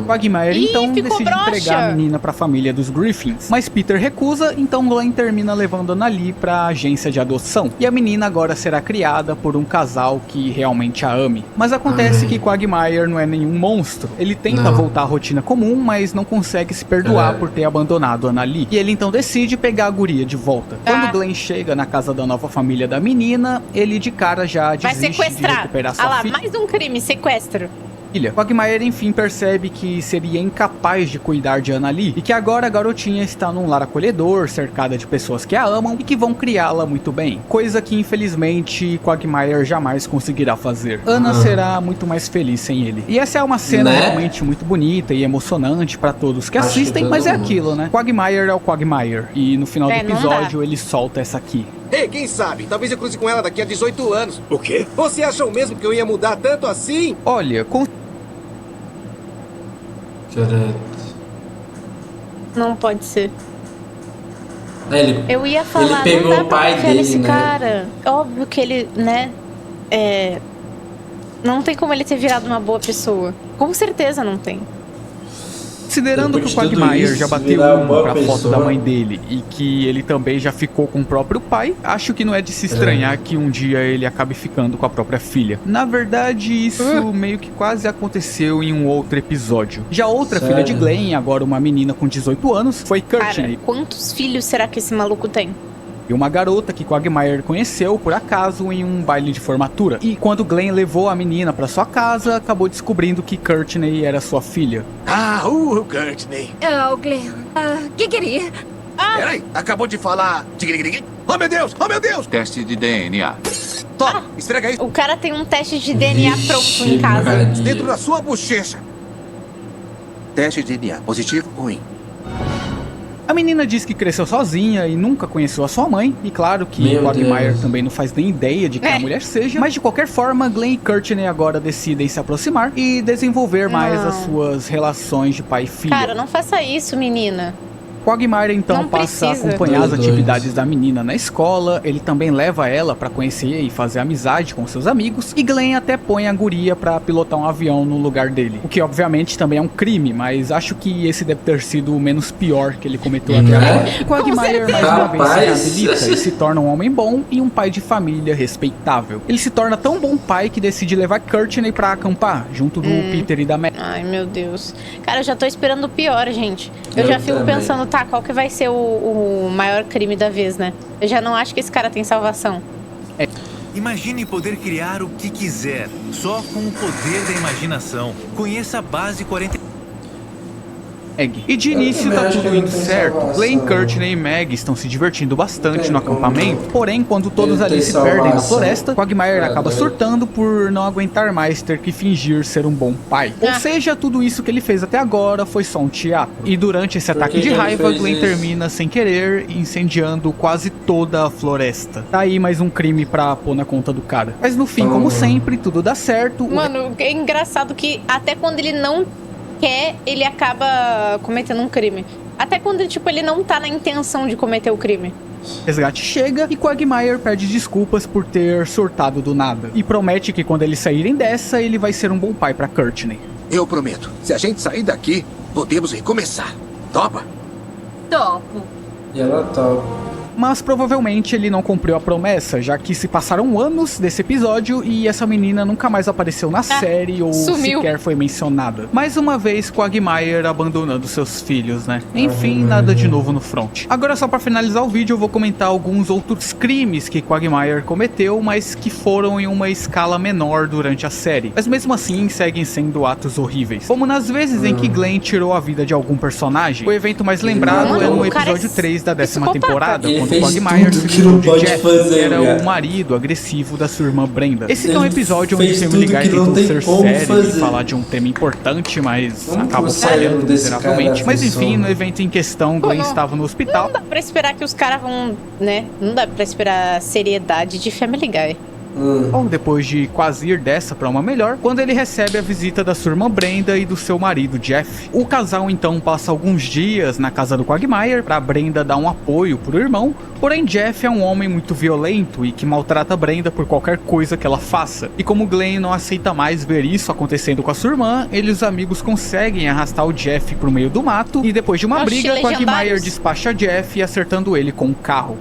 Speaker 3: Quagmire então decide entregar a menina pra família dos Griffins. Mas Peter recusa, então Glenn termina levando a Annalie pra agência de adoção. E a menina agora será criada por um casal que realmente a ame. Mas acontece que Quagmire não é nenhum monstro. Ele tenta voltar à rotina comum, mas não consegue se perdoar por ter abandonado a Annalie. E ele então decide pegar a guria de volta. Quando Glenn chega na casa da nova família da menina, ele de cara já desiste de recuperar sua filha.
Speaker 2: Mais um crime, sequestro.
Speaker 3: Quagmire enfim percebe que seria incapaz de cuidar de Annalie e que agora a garotinha está num lar acolhedor, cercada de pessoas que a amam e que vão criá-la muito bem, coisa que infelizmente Quagmire jamais conseguirá fazer. Anna será muito mais feliz sem ele. E essa é uma cena realmente muito bonita e emocionante para todos que assistem, mas é aquilo, né? Quagmire é o Quagmire e no final do episódio ele solta essa aqui.
Speaker 13: Ei, quem sabe? Talvez eu cruze com ela daqui a 18 anos.
Speaker 7: O quê?
Speaker 13: Você achou mesmo que eu ia mudar tanto assim?
Speaker 3: Olha,
Speaker 2: não pode ser.
Speaker 1: Ele,
Speaker 2: eu ia falar,
Speaker 1: ele pegou
Speaker 2: não dá
Speaker 1: o pai
Speaker 2: pra
Speaker 1: dele,
Speaker 2: esse
Speaker 1: né?
Speaker 2: cara. Óbvio que ele, né? Não tem como ele ter virado uma boa pessoa. Com certeza não tem.
Speaker 3: Considerando que o Quagmire já bateu pra foto da mãe dele e que ele também já ficou com o próprio pai, acho que não é de se estranhar que um dia ele acabe ficando com a própria filha. Na verdade, isso meio que quase aconteceu em um outro episódio. Já outra filha de Glenn, agora uma menina com 18 anos, foi Courtney.
Speaker 2: Cara, quantos filhos será que esse maluco tem?
Speaker 3: E uma garota que Quagmire conheceu por acaso em um baile de formatura. E quando Glenn levou a menina pra sua casa, acabou descobrindo que Courtney era sua filha.
Speaker 5: Courtney.
Speaker 9: Oh, Glenn. Que queria?
Speaker 5: Peraí, acabou de falar... Oh, meu Deus! Oh, meu Deus!
Speaker 14: Teste de DNA.
Speaker 13: Toma, esfrega aí.
Speaker 2: O cara tem um teste de DNA pronto em casa.
Speaker 13: Dentro da sua bochecha.
Speaker 5: Teste de DNA. Positivo ou ruim?
Speaker 3: A menina diz que cresceu sozinha e nunca conheceu a sua mãe. E claro que Quagmire também não faz nem ideia de quem a mulher seja. Mas de qualquer forma, Glenn e Courtney agora decidem se aproximar e desenvolver mais as suas relações de pai e filha.
Speaker 2: Cara, não faça isso, menina.
Speaker 3: Quagmire então passa a acompanhar as atividades da menina na escola, ele também leva ela pra conhecer e fazer amizade com seus amigos, e Glenn até põe a guria pra pilotar um avião no lugar dele. O que obviamente também é um crime, mas acho que esse deve ter sido o menos pior que ele cometeu até agora. E Quagmire mais uma vez se reabilita e se torna um homem bom e um pai de família respeitável. Ele se torna tão bom pai que decide levar Courtney pra acampar, junto do Peter e da Meg.
Speaker 2: Ai, meu Deus. Cara, eu já tô esperando o pior, gente. Eu já fico pensando, tá, qual que vai ser o maior crime da vez, né? Eu já não acho que esse cara tem salvação.
Speaker 15: Imagine poder criar o que quiser, só com o poder da imaginação. Conheça a Base 40...
Speaker 3: E de início tá tudo indo certo. Glenn, Courtney e Meg estão se divertindo bastante no acampamento. Porém, quando todos ali se perdem na floresta, Quagmire acaba surtando por não aguentar mais ter que fingir ser um bom pai. Ou seja, tudo isso que ele fez até agora foi só um teatro. E durante esse ataque de raiva, Glenn termina sem querer, incendiando quase toda a floresta. Tá aí mais um crime pra pôr na conta do cara. Mas no fim, como sempre, tudo dá certo.
Speaker 2: Mano, é engraçado que até quando ele não quer, ele acaba cometendo um crime. Até quando, tipo, ele não tá na intenção de cometer o crime.
Speaker 3: Resgate chega e Quagmire pede desculpas por ter surtado do nada. E promete que quando eles saírem dessa, ele vai ser um bom pai pra Courtney.
Speaker 5: Eu prometo. Se a gente sair daqui, podemos recomeçar. Topa?
Speaker 9: Topo.
Speaker 1: E ela topa.
Speaker 3: Mas provavelmente ele não cumpriu a promessa, já que se passaram anos desse episódio e essa menina nunca mais apareceu na série ou sequer foi mencionada. Mais uma vez, Quagmire abandonando seus filhos, né? Enfim, nada de novo no front. Agora, só pra finalizar o vídeo, eu vou comentar alguns outros crimes que Quagmire cometeu, mas que foram em uma escala menor durante a série. Mas mesmo assim, seguem sendo atos horríveis. Como nas vezes em que Glenn tirou a vida de algum personagem. O evento mais lembrado é no episódio 3 da 10ª temporada, quando Quagmire se livrou de Jeff, que era o marido agressivo da sua irmã Brenda. Esse que é um episódio onde o Family Guy tentou ser sério e falar de um tema importante, mas acabou falhando miseravelmente. Mas enfim, no evento em questão, Glenn estava no hospital.
Speaker 2: Não dá pra esperar que os caras vão, né? Não dá pra esperar a seriedade de Family Guy.
Speaker 3: Ou depois de quase ir dessa pra uma melhor, quando ele recebe a visita da sua irmã Brenda e do seu marido Jeff. O casal então passa alguns dias na casa do Quagmire pra Brenda dar um apoio pro irmão, porém Jeff é um homem muito violento e que maltrata Brenda por qualquer coisa que ela faça. E como Glenn não aceita mais ver isso acontecendo com a sua irmã, ele e os amigos conseguem arrastar o Jeff pro meio do mato e depois de uma briga, Quagmire despacha Jeff acertando ele com um carro.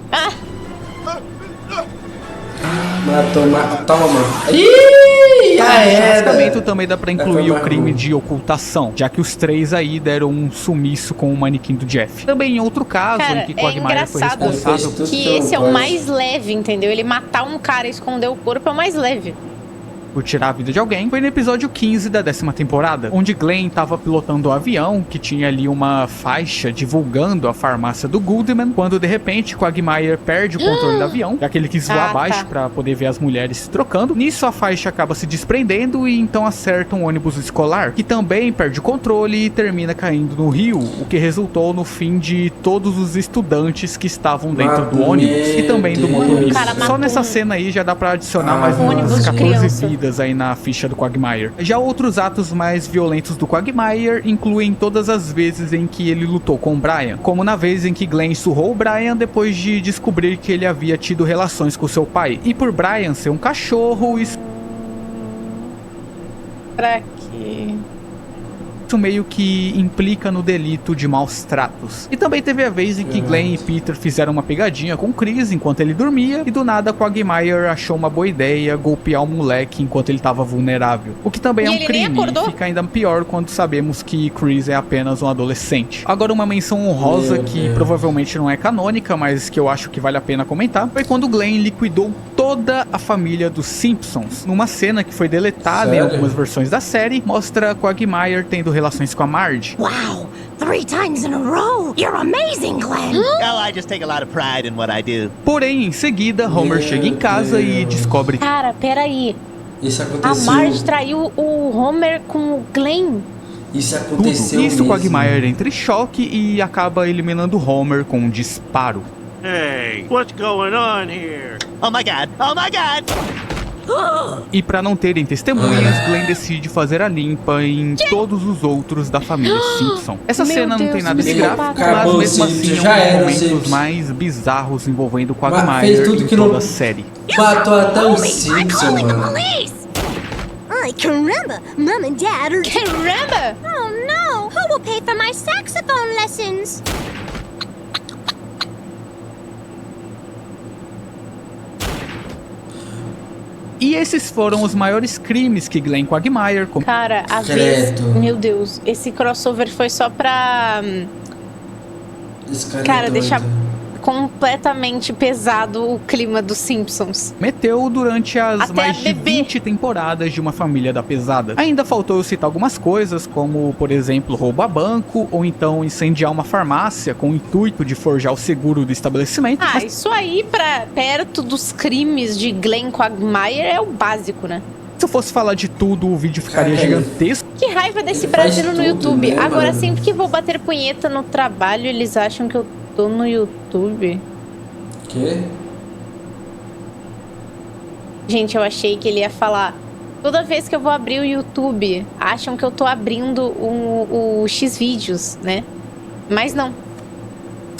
Speaker 1: Toma. Ih,
Speaker 3: Basicamente também dá pra incluir o crime de ocultação, já que os três aí deram um sumiço com o manequim do Jeff. Também em outro caso,
Speaker 2: cara,
Speaker 3: em que Quagmire foi responsável
Speaker 2: que esse é o mais leve, entendeu? Ele matar um cara e esconder o corpo é o mais leve
Speaker 3: por tirar a vida de alguém, foi no episódio 15 da 10ª temporada, onde Glenn estava pilotando o avião, que tinha ali uma faixa divulgando a farmácia do Goodman, quando de repente Quagmire perde o controle do avião, já que ele quis voar abaixo para poder ver as mulheres se trocando. Nisso a faixa acaba se desprendendo e então acerta um ônibus escolar, que também perde o controle e termina caindo no rio, o que resultou no fim de todos os estudantes que estavam dentro do ônibus e também do motorista. Só nessa cena aí já dá para adicionar mais umas 14 vidas aí na ficha do Quagmire. Já outros atos mais violentos do Quagmire incluem todas as vezes em que ele lutou com o Brian, como na vez em que Glenn surrou o Brian depois de descobrir que ele havia tido relações com seu pai. E por Brian ser um cachorro, isso meio que implica no delito de maus tratos. E também teve a vez em que Glenn e Peter fizeram uma pegadinha com Chris enquanto ele dormia, e do nada Quagmire achou uma boa ideia golpear o moleque enquanto ele estava vulnerável. O que também é um crime, e fica ainda pior quando sabemos que Chris é apenas um adolescente. Agora uma menção honrosa que provavelmente não é canônica, mas que eu acho que vale a pena comentar, foi quando Glenn liquidou toda a família dos Simpsons. Numa cena que foi deletada em algumas versões da série, mostra Quagmire tendo relações com a Marge.
Speaker 11: Wow, 3 times in a row. You're amazing, Glenn.
Speaker 4: Oh, I just take a lot of pride in what I do.
Speaker 3: Porém, em seguida, Homer chega em casa e descobre...
Speaker 2: Cara, peraí.
Speaker 1: Isso aconteceu.
Speaker 2: A Marge traiu o Homer com o Glenn.
Speaker 1: Isso aconteceu
Speaker 3: Isso, Quagmire entra em choque e acaba eliminando Homer com um disparo.
Speaker 14: Hey, what's going on here?
Speaker 4: Oh my God! Oh my God!
Speaker 3: E para não terem testemunhas, Glenn decide fazer a limpa em todos os outros da família Simpson. Essa cena não tem nada de gráfico, mas mesmo assim é um dos momentos mais bizarros envolvendo Quagmire em toda a série.
Speaker 1: Matou até o Simpson, mano.
Speaker 11: Ai, caramba! Mom and Dad are...
Speaker 2: Caramba!
Speaker 11: Oh no! Who will pay for my saxophone lessons?
Speaker 3: E esses foram os maiores crimes que Glenn Quagmire...
Speaker 2: Cara, a vez... Meu Deus, esse crossover foi só pra... Cara, deixar completamente pesado o clima dos Simpsons.
Speaker 3: Meteu durante as mais de 20 temporadas de Uma Família da Pesada. Ainda faltou eu citar algumas coisas, como, por exemplo, roubo a banco, ou então incendiar uma farmácia com o intuito de forjar o seguro do estabelecimento.
Speaker 2: Ah, isso aí, pra perto dos crimes de Glenn Quagmire, é o básico, né?
Speaker 3: Se eu fosse falar de tudo, o vídeo ficaria gigantesco.
Speaker 2: Que raiva desse Brasil no YouTube. Né, agora, mano? Sempre que vou bater punheta no trabalho, eles acham que eu tô no YouTube.
Speaker 1: Quê?
Speaker 2: Gente, eu achei que ele ia falar... Toda vez que eu vou abrir o YouTube, acham que eu tô abrindo o Xvideos, né? Mas não.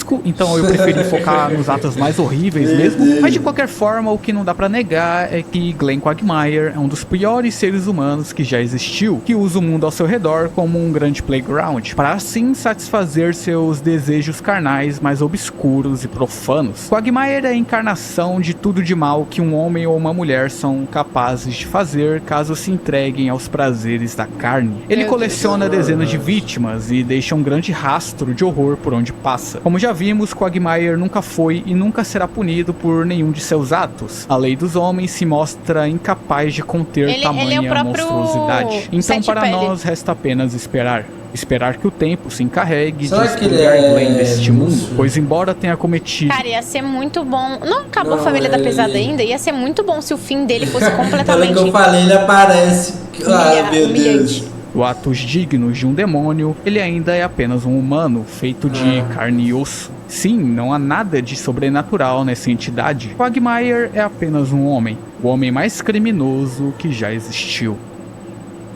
Speaker 3: artístico, então eu preferi focar nos atos mais horríveis mesmo. Mas de qualquer forma, o que não dá pra negar é que Glenn Quagmire é um dos piores seres humanos que já existiu, que usa o mundo ao seu redor como um grande playground, para assim satisfazer seus desejos carnais mais obscuros e profanos. Quagmire é a encarnação de tudo de mal que um homem ou uma mulher são capazes de fazer caso se entreguem aos prazeres da carne. Ele coleciona dezenas de vítimas e deixa um grande rastro de horror por onde passa. Como já vimos, Quagmire nunca foi e nunca será punido por nenhum de seus atos. A lei dos homens se mostra incapaz de conter tamanha monstruosidade. Então para nós resta apenas esperar. Esperar que o tempo se encarregue de expurgar Glenn deste mundo, pois embora tenha cometido...
Speaker 2: Cara, ia ser muito bom. Não acabou a Família da Pesada ainda? Ia ser muito bom se o fim dele fosse completamente...
Speaker 1: Pelo que eu falei, ele aparece. Ah, meu Deus.
Speaker 3: Atos dignos de um demônio, ele ainda é apenas um humano, feito de carne e osso. Sim, não há nada de sobrenatural nessa entidade. Quagmire é apenas um homem, o homem mais criminoso que já existiu.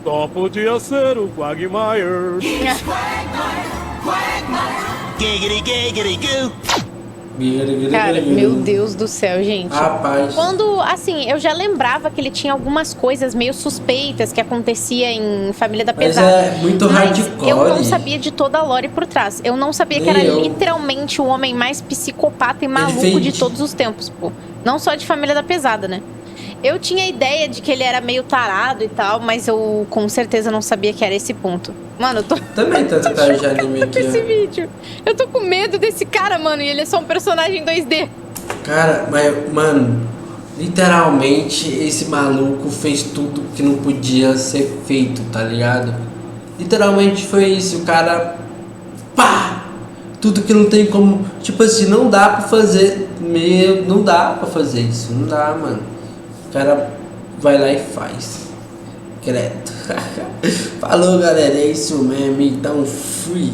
Speaker 14: Só podia ser o Quagmire.
Speaker 4: Giggity, giggity, goo.
Speaker 2: Cara, meu Deus do céu, gente.
Speaker 1: Rapaz.
Speaker 2: Quando, assim, eu já lembrava que ele tinha algumas coisas meio suspeitas que acontecia em Família da Pesada.
Speaker 1: Mas é muito hardcore.
Speaker 2: Eu não sabia de toda a lore por trás. Eu não sabia que era literalmente o homem mais psicopata e maluco de todos os tempos, pô. Não só de Família da Pesada, né? Eu tinha ideia de que ele era meio tarado e tal, mas eu com certeza não sabia que era esse ponto. Mano, eu tô...
Speaker 1: Também tá de anime aqui,
Speaker 2: esse vídeo. Eu tô com medo desse cara, mano, e ele é só um personagem 2D.
Speaker 1: Cara, mas, mano, literalmente esse maluco fez tudo que não podia ser feito, tá ligado? Literalmente foi isso, o cara... Pá! Tudo que não tem como... Tipo assim, não dá pra fazer... Não dá pra fazer isso, não dá, mano. O cara vai lá e faz. Credo. Falou, galera. É isso mesmo. Então fui.